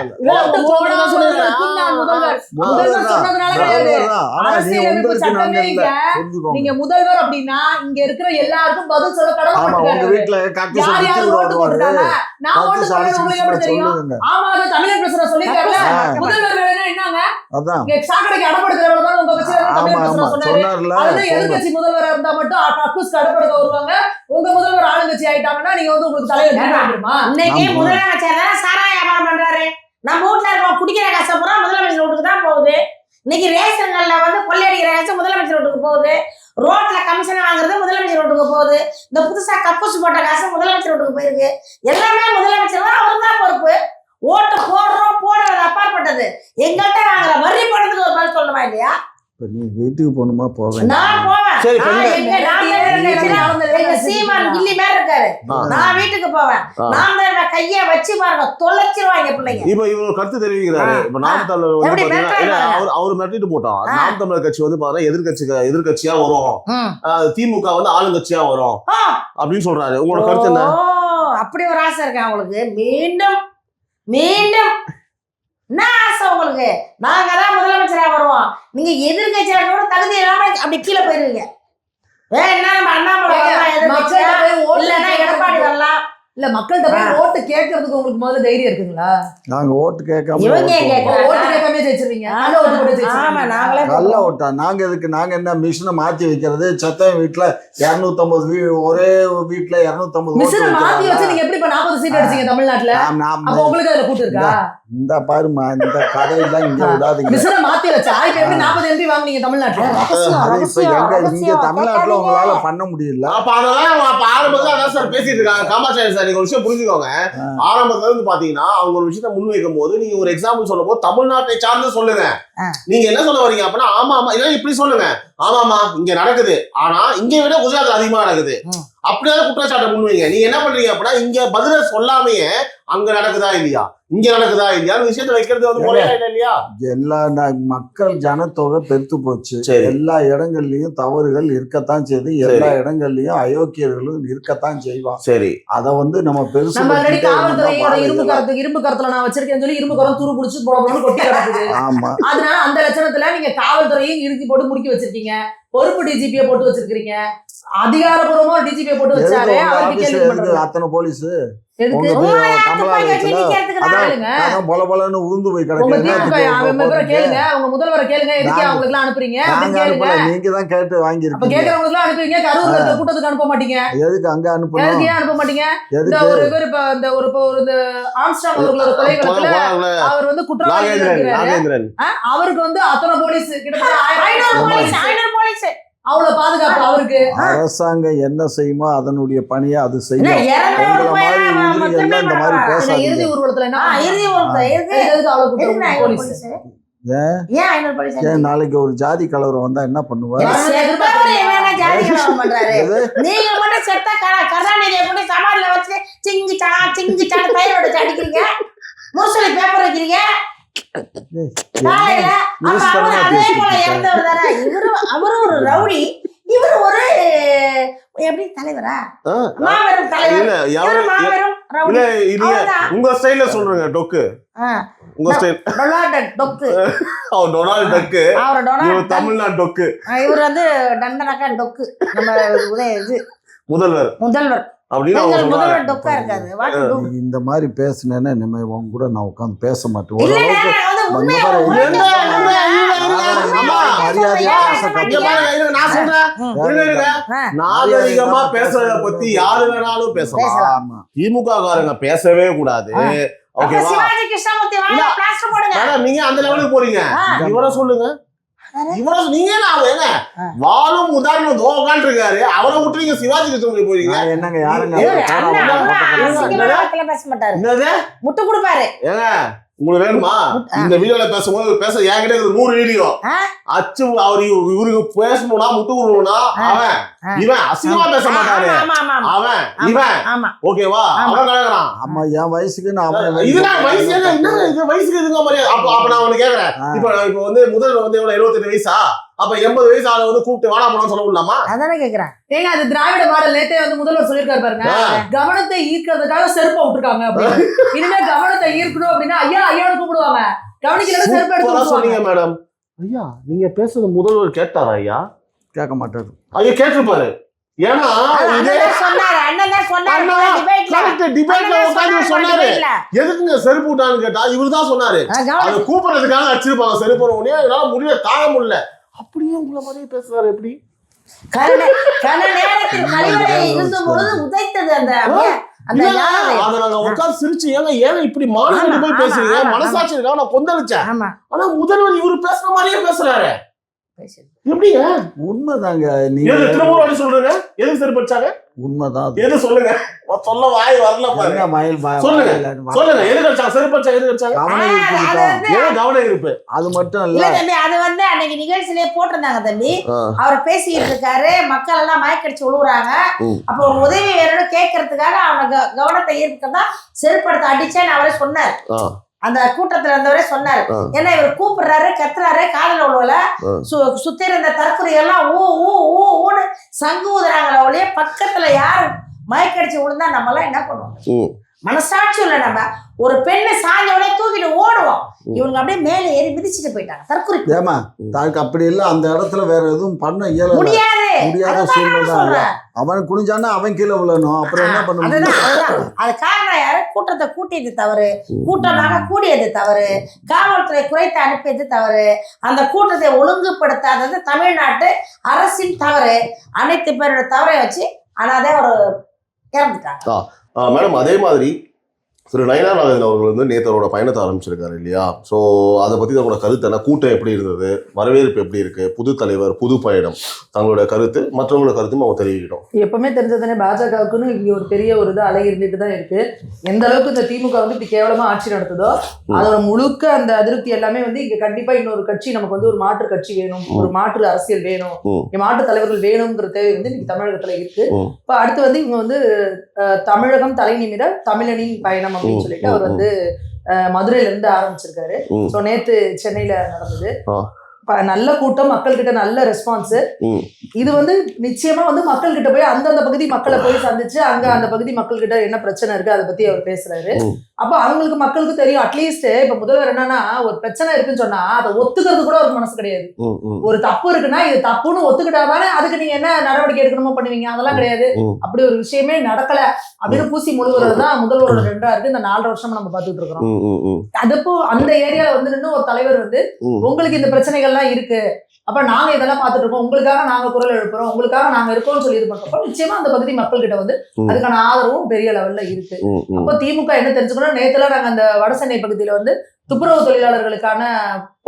நீங்க முதல்வர் அப்படின்னா இங்க இருக்கிற எல்லாருக்கும் பதில் சொல்ல கடமைப்பட்டிருக்காரு. வீட்டுல யார் யார் ஓட்டு போட்டுருக்காங்க, நான் ஓட்டு போடுறது உங்களுக்கு எப்படி தெரியும்? ஆமா, அது தமிழர் பிரச்சனை சொல்லிருக்காருல்ல. முதல்வர் வேலைன்னா என்னங்க, அதான் இங்க சாக்கடைக்கு அடப்படுத்துறவங்க உங்க கட்சியில தமிழர் பிரச்சனை சொன்னாரு. சொன்னார்ல. அதுல எதிர்கட்சி முதல்வரா இருந்தா மட்டும் அக்குஸ்க்கு அடப்படுத்த வருவாங்க. உங்க முதல்வர் ஆளுங்கட்சி ஆயிட்டாங்கன்னா நீங்க வந்து உங்களுக்கு தலையில வேண்டுமா? இன்னைக்கு முதலமைச்சர் தான் சாராய வியாபாரம் பண்றாரு. நம்ம வீட்டுல இருக்கோம் குடிக்கிற காசை பூரா முதலமைச்சர் வீட்டுக்கு தான் போகுது. இன்னைக்கு ரேஷன்கள்ல வந்து கொள்ளையடிக்கிற காசு முதலமைச்சர் வீட்டுக்கு போகுது. ரோட்ல கமிஷன் வாங்குறது முதலமைச்சர் வீட்டுக்கு போகுது. இந்த புதுசா கக்கூசு போட்ட காசு முதலமைச்சர் வீட்டுக்கு போயிருக்கு. எல்லாமே முதலமைச்சர் தான், அவர் தான் பொறுப்பு. ஓட்டு போடுறோம் போடுறது அப்பாற்பட்டது. எங்கள்கிட்ட வாங்குற வரி பணத்துக்கு ஒரு பதில் சொல்லணுமா இல்லையா? நீ வீட்டுக்கு போகணுமா? போவேன், நான் போவேன். சரி, எங்க சீமான் கில்லி மேல இருக்காரு, நான் வீட்டுக்கு போவேன். நான் கைய வச்சு பாருங்க, தொலைச்சிருவாங்க பிள்ளைங்க. இப்ப இவங்க கருத்து தெரிவிக்கிறாரு. இப்ப நாம் தமிழர் வந்து பாத்தீங்கன்னா அவரு மிரட்டிட்டு போட்டோம். நாம் தமிழர் கட்சி வந்து பாத்தீங்கன்னா எதிர்கட்சியா வரும், திமுக வந்து ஆளுங்கட்சியா வரும் அப்படின்னு சொல்றாரு. உங்களோட கருத்து என்ன? அப்படி ஒரு ஆசை இருக்கு அவங்களுக்கு. மீண்டும் மீண்டும் என்ன ஆசை உங்களுக்கு? நாங்க தான் முதலமைச்சரா வருவோம். நீங்க எதிர்கட்சியா கூட தகுதி இல்லாம அப்படி கீழே போயிருவீங்க. வேணா நம்ம அண்ணாமலை இல்லைன்னா எடப்பாடி வரலாம். இல்ல, மக்கள்கிட்ட போய் ஓட்டு கேட்கறதுக்கு உங்களுக்கு முதல்ல தைரியம் இருக்குங்களா? நாங்க ஓட்டு கேட்காம இவங்க ஓட்டு கேட்காம ஜெயிச்சிருவீங்க. நல்ல ஓட்டு போட்டு ஜெயிச்சிருவீங்க. நாங்களே நல்ல ஓட்டா. நாங்க எதுக்கு? நாங்க என்ன மிஷினை மாத்தி வைக்கிறது? சத்தம் வீட்டுல 250 ஒரே வீட்டுல 250 மிஷினை மாத்தி வச்சு நீங்க எப்படி இப்ப 40 சீட் அடிச்சீங்க தமிழ்நாட்டுல? அப்ப உங்களுக்கு அதுல கூட்டு இருக்கா? இந்த பாருமா, இந்த கதையெல்லாம் இங்க விடாதீங்க. மிஷினை மாத்தி வச்சா இப்ப எப்படி 40 MP வாங்குனீங்க தமிழ்நாட்டுல? அது இப்ப இங்க தமிழ்நாட்டுல உங்களால பண்ண முடியல. அப்ப அதெல்லாம் ஆரம்பத்துல அதான் சார் பேசிட்டு இருக்காங்க. காமாட்சி சார், நீங்க ஒரு விஷயம் புரிஞ்சுக்கோங்க. ஆரம்பத்துல இருந்து பாத்தீங்கன்னா அவங்க ஒரு விஷயத்த முன்வைக்கும் போது நீங்க ஒரு எக்ஸாம்பிள் சொல்லும் போது தமிழ்நாட்டை சார்ந்து சொல்லுங்க. நீங்க என்ன சொல்ல வரீங்க அப்படின்னா, ஆமா ஆமா இல்ல இப்படி சொல்லுங்க, ஆமாமா இங்க நடக்குது, ஆனா இங்க விட குஜராத் அதிகமா நடக்குது, அப்படியாவது குற்றச்சாட்டை முன்வைங்க. நீங்க என்ன பண்றீங்க அப்படின்னா, இங்க பதில சொல்லாமையே அங்க நடக்குதா இல்லையா, இங்க நடக்குதா இல்லையா விஷயத்த வைக்கிறது வந்து முறையா இல்லையா? எல்லா மக்கள் ஜனத்தொகை பெருத்து போச்சு. எல்லா இடங்கள்லயும் தவறுகள் இருக்கத்தான் செய்யுது. எல்லா இடங்கள்லயும் அயோக்கியர்களும் இருக்கத்தான் செய்வான். சரி, அத வந்து நம்ம பெருசு இரும்பு கரத்துல நான் வச்சிருக்கேன்னு சொல்லி இரும்பு கரம் தூரு புடிச்சு போடணும்னு கொட்டி கிடக்குது. ஆமா, அதனால அந்த லட்சணத்துல நீங்க காவல்துறையும் இறுக்கி போட்டு முறுக்கி வச்சிருக்கீங்க. பொறுப்பு டிஜிபியை போட்டு வச்சிருக்கீங்க. அதிகாரப்பூர்வமா டிஜிபியை போட்டு வச்சாரு. அத்தனை போலீஸ் எதுக்கு? பொல பொலன்னு உருந்து போய் கேளுங்க, உங்க முதல்வரை கேளுங்க, எதுக்கு அவங்களுக்கு எல்லாம் அனுப்புறீங்க? நீங்க தான் கேட்டு வாங்கிருக்கீங்க. கேட்கறவங்களுக்கு எல்லாம் அனுப்புவீங்க, கரூர் கூட்டத்துக்கு அனுப்ப மாட்டீங்க. எதுக்கு அங்க அனுப்பணும்? எதுக்கு ஏன் அனுப்ப மாட்டீங்க? இந்த ஒரு பேர் இப்ப இந்த ஒரு ஆம்ஸ்டாங் அவர்களோட கொலை வழக்குல அவர் வந்து குற்றவாளி இருக்கிறாரு. அவருக்கு வந்து அத்தனை போலீஸ் கிட்டத்தட்ட 1000 போலீஸ் அவ்வளவு பாதுகாப்பு அவருக்கு. அரசாங்கம் என்ன செய்யுமோ அதனுடைய பணியை அது செய்யும். இந்த மாதிரி பேசாதீங்க. இறுதி ஊர்வலத்துல ஏன் நாளைக்கு ஒரு ஜாதி கலவரம் வந்தா என்ன பண்ணுவாரு? நீங்க மட்டும் செத்த கருணாநிதியை கொண்டு சமாதில வச்சு சிங்கிச்சா பயிரோட அடிக்கிறீங்க, முரசொலி பேப்பர் வைக்கிறீங்க. அவரும் ஒரு ரவுடி, இவரு ஒரு எப்படி தலைவரா? மாபெரும் தலைவர். உங்க ஸ்டைல்ல சொல்றேங்க டொக்கு. உங்க ஸ்டைல் டொக்கு. டொனால்ட் டக்கு. இவர் தமிழ்நாடு டொக்கு. இவர் வந்து டண்டனக்கா டொக்கு. நம்ம இது முதல்வர் இந்த மாதிரி பேசினேன்னா உங்க கூட நான் உட்காந்து பேச மாட்டேன். நாகரிகமா பேசுறத பத்தி யாரு வேணாலும் பேசலாம். திமுக காரங்க பேசவே கூடாது. நீங்க அந்த லெவலுக்கு போறீங்க. இவரை சொல்லுங்க, நீங்க வாழும் உதாரணம் தோகான் இருக்காரு, அவரை விட்டுறீங்க சிவாஜி கிருஷ்ணன் போறீங்க. என்னங்க யாருங்க பேச மாட்டாரு, முட்டு கொடுப்பாரு. உங்களுக்கு வேணுமா? இந்த வீடியோல பேசும்போது பேச என்கிட்ட 100 வீடியோ அச்சு. அவர் இவருக்கு பேசணும்னா முட்டு கொடுக்கணும்னா அவன் இவன் அசிங்கமா பேச மாட்டாரு. அவன் இவன் ஓகேவா? அவன் கலக்குறான். ஆமா, என் வயசுக்கு நான் இதுதான் வயசு. என்ன இது வயசுக்கு இதுங்க மாதிரி? அப்ப நான் ஒண்ணு கேக்குறேன். இப்ப வந்து முதல் வந்து எவ்வளவு 78 வயசா? அப்ப 80 வயசு ஆளை வந்து கூப்பிட்டு வாடா போனான்னு சொல்ல முடியலாமா? அதானே கேக்குறேன். ஏங்க அது திராவிட மாடல். நேத்தே வந்து முதல்வர் சொல்லியிருக்காரு பாருங்க, கவனத்தை ஈர்க்கிறதுக்காக செருப்பை விட்டுருக்காங்க அப்படின்னு. இனிமே கவனத்தை ஈர்க்கணும் அப்படின்னா ஐயான்னு கூப்பிடுவாங்க. கவனிக்கல செருப்பு எடுத்து சொன்னீங்க மேடம். ஐயா நீங்க பேசுறது முதல்வர் கேட்டாரா? ஐயா கேட்க மாட்டாரு. ஐயா கேட்டிருப்பாரு. ஏன்னா எதுக்குங்க செருப்பு விட்டான்னு கேட்டா இவருதான் சொன்னாரு. அதை கூப்பிடுறதுக்காக அடிச்சிருப்பாங்க செருப்பு. உடனே என்னால முடியல, தாங்க முடியல. அப்படியே உங்களை மாதிரியே பேசுறாரு. எப்படி சிரிச்சு ஏங்க இப்படி மாநில போய் பேசுறீங்க? மனசாட்சி இருக்கா? நான் கொந்தளிச்சேன். ஆனா முதல்வர் இவரு பேசுற மாதிரியே பேசுறாரு. எப்படிங்க? உண்மைதாங்க. நீங்க திரும்ப சொல்றீங்க. எதுக்கு செருப்பு வச்சாங்க? உண்மைதான். எது சொல்லுங்க. சொல்ல வாய் வரல பாருங்க. சொல்லுங்க சொல்லுங்க. எது வச்சாங்க? செருப்பு வச்சாங்க. எது வச்சாங்க? கவனம் இருப்பு. அது மட்டும் இல்ல தம்பி, அது வந்து அன்னைக்கு நிகழ்ச்சியிலே போட்டிருந்தாங்க தம்பி. அவர் பேசிட்டு இருக்காரு, மக்கள் எல்லாம் மயக்கடிச்சு விழுவுறாங்க. அப்ப ஒரு உதவி வேணும்னு கேட்கறதுக்காக அவனை கவனத்தை ஈர்க்கதான் செருப்படுத்த அடிச்சேன்னு அவரே சொன்னார். அந்த கூட்டத்துல இருந்தவரே சொன்னாரு. ஏன்னா இவர் கூப்பிடுறாரு, கத்துறாரு, காதல உள்ளவல சுத்தி இருந்த தற்கொலை எல்லாம் ஊன்னு சங்கு ஊதுறாங்கள ஒழிய பக்கத்துல யாரும் மயக்கடிச்சு விழுந்தா நம்ம எல்லாம் என்ன பண்ணுவோம்? மனசாட்சி இல்ல. நம்ம ஒரு பெண்ணை சாஞ்சவனே தூக்கிட்டு ஓடுவோம். இவங்க அப்படியே மேலே ஏறி மிதிச்சுட்டு போயிட்டாங்க. தற்கொலை ஏமா தாக்கு அப்படி இல்ல. அந்த இடத்துல வேற எதுவும் பண்ண முடியாத சூழ்நிலை. அவன் குனிஞ்சானா அவன் கீழே விழணும். அப்புறம் என்ன பண்ண முடியும்? அது காரணம் யாரு? கூட்டத்தை கூட்டியது தவறு, கூட்டமாக கூடியது தவறு, காவல்துறை குறைத்து அனுப்பியது தவறு, அந்த கூட்டத்தை ஒழுங்குபடுத்தாதது தமிழ்நாட்டு அரசின் தவறு. அனைத்து பேரோட தவறை வச்சு அனாதே ஒரு இறந்துட்டாங்க. மேடம் அதே மாதிரி திரு நயினார் நாகேந்திரன் அவர்கள் வந்து நேத்தரோட பயணத்தை ஆரம்பிச்சிருக்காரு இல்லையா? ஸோ அதை பற்றி தங்களோட கருத்து என்ன? கூட்டம் எப்படி இருந்தது? வரவேற்பு எப்படி இருக்கு? புது தலைவர், புது பயணம், தங்களோட கருத்து, மற்றவங்களோட கருத்தும் அவங்க தெரிவிக்கிட்டோம். எப்பவுமே தெரிஞ்சதானே பாஜகவுக்குன்னு இங்கே ஒரு பெரிய ஒரு இது அலை இருந்துட்டு தான் இருக்கு. எந்த அளவுக்கு இந்த திமுக வந்து இப்படி கேவலமா ஆட்சி நடத்துதோ அதோட முழுக்க அந்த அதிருப்தி எல்லாமே வந்து இங்க கண்டிப்பா இன்னொரு கட்சி நமக்கு வந்து ஒரு மாற்று கட்சி வேணும், ஒரு மாற்று அரசியல் வேணும், மாற்று தலைவர்கள் வேணுங்கிற தேவை வந்து இன்னைக்கு தமிழகத்துல இருக்கு. இப்போ அடுத்து வந்து இவங்க வந்து தமிழகம் தலை நிமிர தமிழனின் பயணம் அப்படின்னு சொல்லிட்டு அவர் வந்து மதுரையில இருந்து ஆரம்பிச்சிருக்காரு. சோ நேத்து சென்னையில நடந்தது. நல்ல கூட்டம், மக்கள் கிட்ட நல்ல ரெஸ்பான்ஸ். இது வந்து நிச்சயமா வந்து மக்கள் கிட்ட போய் அந்தந்த பகுதி மக்களை போய் சந்திச்சு அங்க அந்த பகுதி மக்கள் கிட்ட என்ன பிரச்சனை இருக்கு அதை பத்தி அவர் பேசுறாரு. அப்ப அவங்களுக்கு மக்களுக்கு தெரியும். அட்லீஸ்ட் இப்ப முதல்வர் என்னன்னா ஒரு பிரச்சனை இருக்குன்னு சொன்னா அதை ஒத்துக்கிறது கூட ஒரு மனசு கிடையாது. ஒரு தப்பு இருக்குன்னா இது தப்புன்னு ஒத்துக்கிட்டாதானே அதுக்கு நீங்க என்ன நடவடிக்கை எடுக்கணுமோ பண்ணுவீங்க. அதெல்லாம் கிடையாது. அப்படி ஒரு விஷயமே நடக்கல அப்படின்னு பூசி முழுவதுதான் முதல்வரோட ரெண்டா இருக்கு. இந்த 4 வருஷமா நம்ம பாத்துட்டு இருக்கிறோம். அதுப்போ அந்த ஏரியால வந்து நின்று ஒரு தலைவர் வந்து உங்களுக்கு இந்த பிரச்சனைகள் இருக்கு, அப்ப நாங்க இதெல்லாம் பாத்துட்டு இருக்கோம், உங்களுக்காக நாங்க குரல் எழுப்புறோம், உங்களுக்காக நாங்க இருக்கோம்னு சொல்லி இது பண்றப்போ நிச்சயமா அந்த பகுதி மக்கள் கிட்ட வந்து அதுக்கான ஆதரவும் பெரிய லெவல்ல இருக்கு. அப்போ திமுக என்ன தெரிஞ்சுக்கணும், நேத்துல நாங்க அந்த வடசென்னை பகுதியில வந்து துப்புரவு தொழிலாளர்களுக்கான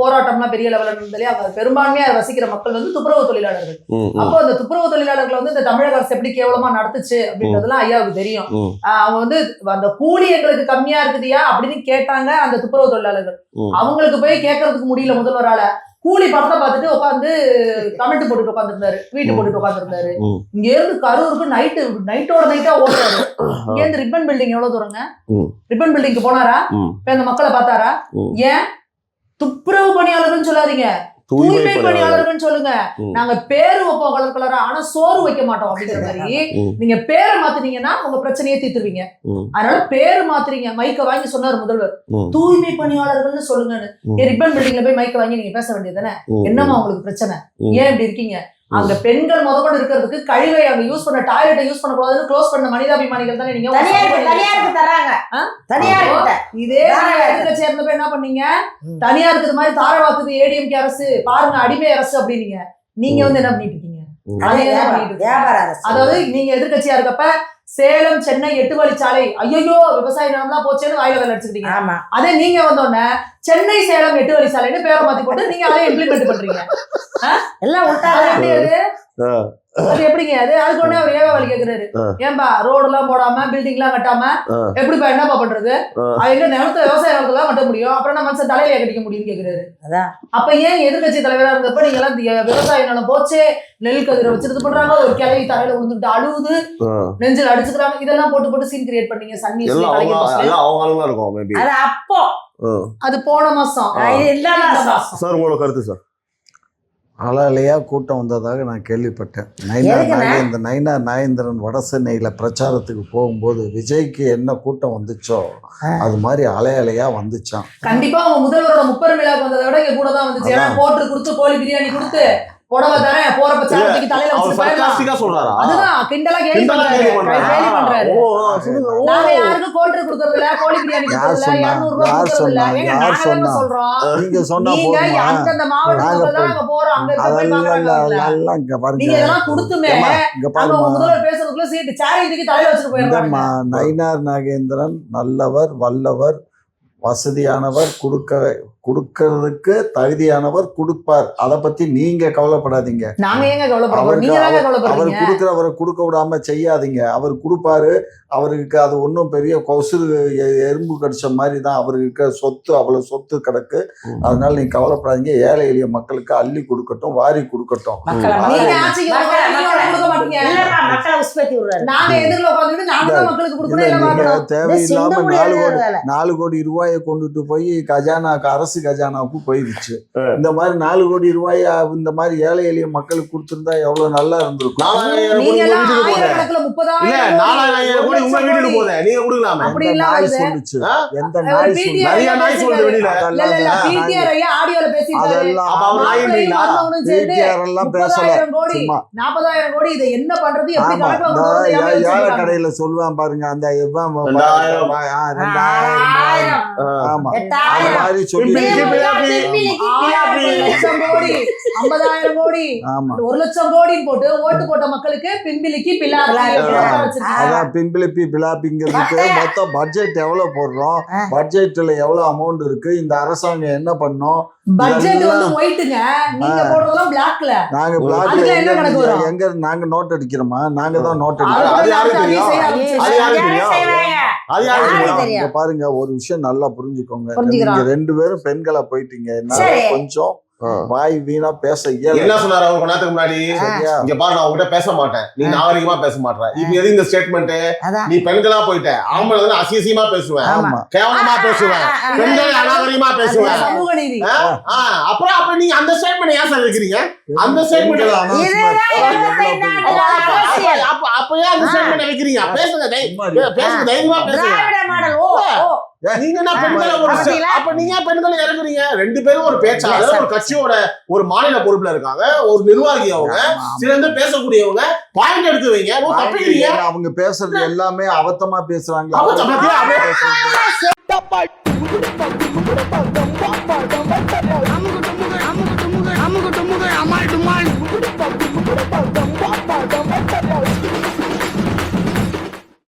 போராட்டம்லாம் பெரிய லெவல்ல இருந்ததுலயே அவங்க பெரும்பான்மையா வசிக்கிற மக்கள் வந்து துப்புரவு தொழிலாளர்கள். அப்போ அந்த துப்புரவு தொழிலாளர்கள் வந்து இந்த தமிழக அரசு எப்படி கேவலமா நடத்துச்சு அப்படின்றதுலாம் ஐயாவுக்கு தெரியும். அவங்க வந்து அந்த கூலி எங்களுக்கு கம்மியா இருக்குதியா அப்படின்னு கேட்டாங்க அந்த துப்புரவு தொழிலாளர்கள். அவங்களுக்கு போய் கேட்கறதுக்கு முடியல முதல்வரால. கூலி படத்தை பார்த்துட்டு உட்காந்து கமெண்ட் போட்டுட்டு உட்காந்துருந்தாரு, ட்வீட் போட்டுட்டு உட்காந்துருந்தாரு. இங்க இருந்து கரூருக்கு நைட்டோட நைட்டா ஓடுறாரு. இங்க இருந்து ரிப்பன் பில்டிங் எவ்வளவு தூரங்க? ரிப்பன் பில்டிங்க்கு போனாரா? இப்ப அந்த மக்களை பார்த்தாரா? ஏன் துப்புரவு பணியாளர்கள் சொல்லாதீங்க, தூய்மை பணியாளர்கள் சொல்லுங்க. நாங்க பேரு வைப்போம் கலர் கலரா, ஆனா சோறு வைக்க மாட்டோம் அப்படிங்கிற மாதிரி நீங்க பேரை மாத்துனீங்கன்னா உங்க பிரச்சனையே தீர்த்துருவீங்க. அதனால பேரு மாத்துறீங்க. மைக்க வாங்கி சொன்னார் முதல்வர், தூய்மை பணியாளர்கள்னு சொல்லுங்கன்னு. ரிப்பன் பில்டிங்ல போய் மைக்க வாங்கி நீங்க பேச வேண்டியது தானே? என்னமா உங்களுக்கு பிரச்சனை? ஏன் இப்படி இருக்கீங்க? அங்க பெண்கள் முதற்கொண்டு இருக்கிறதுக்கு கழிவை அங்க யூஸ் பண்ண டாய்லெட்டை யூஸ் பண்ணக்கூடாதுன்னு க்ளோஸ் பண்ண மனிதாபிமானிகள் தானே நீங்க. இதே எதிர்கட்சி இருந்தப்ப என்ன பண்ணீங்க? தனியாருக்கு இது மாதிரி தாரவாக்குது ஏடிஎம்கே அரசு, பாருங்க அடிமை அரசு அப்படின்னீங்க. நீங்க வந்து என்ன பண்ணிட்டு இருக்கீங்க? அதாவது நீங்க எதிர்கட்சியா இருக்கப்ப சேலம் சென்னை 8 வழிச்சாலை ஐயோ விவசாய நிலம்லாம் போச்சேன்னு வாயில வேலை அடிச்சுக்கிட்டீங்க. அதே நீங்க வந்தோடனே சென்னை சேலம் 8 வழிச்சாலைன்னு பேரை மாத்தி போட்டு நீங்க அதை இம்ப்ளிமெண்ட் பண்றீங்க. எல்லாம் அது எப்படிங்க அதுக்கு உடனே அவர் ஏகவாளி கேக்குறாரு, ஏன்பா ரோடு எல்லாம் போடாம பில்டிங் எல்லாம் கட்டாம எப்படிப்பா என்னப்பா பண்றது, எங்க நிலத்துல விவசாய நிலத்துல தான் கட்ட முடியும், அப்புறம் நம்ம மனுஷன் தலையில கட்டிக்க முடியும்னு கேக்குறாரு. அதான் அப்ப ஏன் எதிர்கட்சி தலைவரா இருந்தப்ப நீங்க எல்லாம் விவசாய நிலம் போச்சு, நெல் கதிரை வச்சிருந்து பண்றாங்க, ஒரு கிளவி தலையில விழுந்துட்டு அழுவுது, நெஞ்சில் அடிச்சுக்கிறாங்க, இதெல்லாம் போட்டு சீன் கிரியேட் பண்ணீங்க சன்னி அவங்க இருக்கும் மேபி. அது அப்போ அது போன மாசம். சார் உங்களோட கருத்து சார்? அலையா கூட்டம் வந்ததாக நான் கேள்விப்பட்டேன். இந்த நயினார் நாகேந்திரன் வட சென்னையில் பிரச்சாரத்துக்கு போகும்போது விஜய்க்கு என்ன கூட்டம் வந்துச்சோ அது மாதிரி அலையா வந்துச்சான். கண்டிப்பா அவங்க முதல்வரோட முப்பெரும் விழாக்கு வந்ததை விட இங்க கூட தான் வந்துச்சு. ஏன்னா போட்டு கொடுத்து கோழி பிரியாணி கொடுத்து புடவை தரேன் போறப்ப சாரத்துக்கு தலையில வச்சு சொல்றாரா? அதுதான் கிண்டலா கேலி பண்றாரு. நாங்க யாருக்கும் கோல்ட்ரு கொடுக்கறது இல்ல, கோழி பிரியாணி கொடுக்கறது இல்ல, 200 ரூபாய் கொடுக்கறது இல்ல. ஏங்க நாங்க சொல்றோம், நீங்க சொன்னா நீங்க அந்தந்த மாவட்டத்துல தான் அங்க போறோம், அங்க போய் பாக்குறாங்க. நீங்க இதெல்லாம் கொடுத்துமே நம்ம முதல்வர் பேசுறதுக்குள்ள சீட்டு சாரிக்கு தலையில வச்சுட்டு போயிடுறாங்க. நயினார் நாகேந்திரன் நல்லவர், வல்லவர், வசதியானவர், கொடுக்கறதுக்கு தகுதியானவர், கொடுப்பார். அதை பத்தி நீங்க கவலைப்படாதீங்க. நாங்க ஏங்க கவலைப்படுறோம், நீங்க தாங்க கவலைப்படுறீங்க. அவர் கொடுக்கிறவரை கொடுக்க விடாம செய்யாதீங்க. அவர் கொடுப்பாரு, அவருக்கு அது ஒன்றும் பெரிய கொசுறு எறும்பு கடிச்ச மாதிரி தான். அவருக்கு சொத்து அவ்வளவு சொத்து கிடக்கு. அதனால நீங்க கவலைப்படாதீங்க. ஏழை எளிய மக்களுக்கு அள்ளி கொடுக்கட்டும், வாரி கொடுக்கட்டும். தேவையில்லாம 4 கோடி ரூபாயை கொண்டுட்டு போய் கஜானாக்கு, அரசு கஜானாவுக்கு போயிடுச்சு. இந்த மாதிரி 4 கோடி ரூபாய் இந்த மாதிரி ஏழை எளிய மக்களுக்கு கொடுத்திருந்தா எவ்வளவு நல்லா இருந்திருக்கும். எந்த நாய் ஏழை கடையில சொல்லுவான் பாருங்க, அந்த 2000 ஆமா மாதிரி சொல்லி 50,000 கோடி 1 லட்சம் கோடி போட்டு ஓட்டு போட்ட மக்களுக்கு பிம்பிலிக்கு பிம்பிலிப்பி பிலாப்பிங்கிறதுக்கு மொத்தம் பட்ஜெட் எவ்வளவு போடுறோம், பட்ஜெட்ல எவ்வளவு அமௌண்ட் இருக்கு, இந்த அரசாங்கம் என்ன பண்ணோம். பட்ஜெட் வந்து ஒயிட்ங்க, நீங்க போடுறதெல்லாம் பிளாக்ல. நாங்க பிளாக்ல எங்க நாங்க நோட் அடிக்கிறோமா? நாங்க தான் நோட் அடிக்கிறோம். பாருங்க, ஒரு விஷயம் நல்லா புரிஞ்சுக்கோங்க. நீங்க 2 பேரும் பெண்களா போயிட்டீங்க, கொஞ்சம் வாய் வீணா பேச என்ன சொன்னாரு அவங்க நேரத்துக்கு முன்னாடி? இங்க பாரு, நான் உங்ககிட்ட பேச மாட்டேன், நீ நாகரிகமா பேச மாட்டேன். இப்ப எது இந்த ஸ்டேட்மெண்ட்? நீ பெண்களா போயிட்ட, ஆம்பளை வந்து அசியமா பேசுவேன், கேவலமா பேசுவேன், பெண்கள் அநாகரிகமா பேசுவேன். அப்புறம் நீங்க அந்த ஸ்டேட்மெண்ட் ஏன் சார் வைக்கிறீங்க? அந்த ஸ்டேட்மெண்ட் அப்பயே அந்த ஸ்டேட்மெண்ட் வைக்கிறீங்க. பேசுங்க, தைரியமா பேசுங்க. நீங்க என்ன பெண்களை அப்ப நீங்க பெண்களை இறங்குறீங்க? 2 பேரும் ஒரு பேச்சாளர், ஒரு கட்சியோட ஒரு மாநில பொறுப்புல இருக்காங்க, ஒரு நிர்வாகி, அவங்க சிறந்த பேசக்கூடியவங்க, பாயிண்ட் எடுத்து வைங்க. தப்பிக்கிறீங்க. அவங்க பேசுறது எல்லாமே அவத்தமா பேசுறாங்க.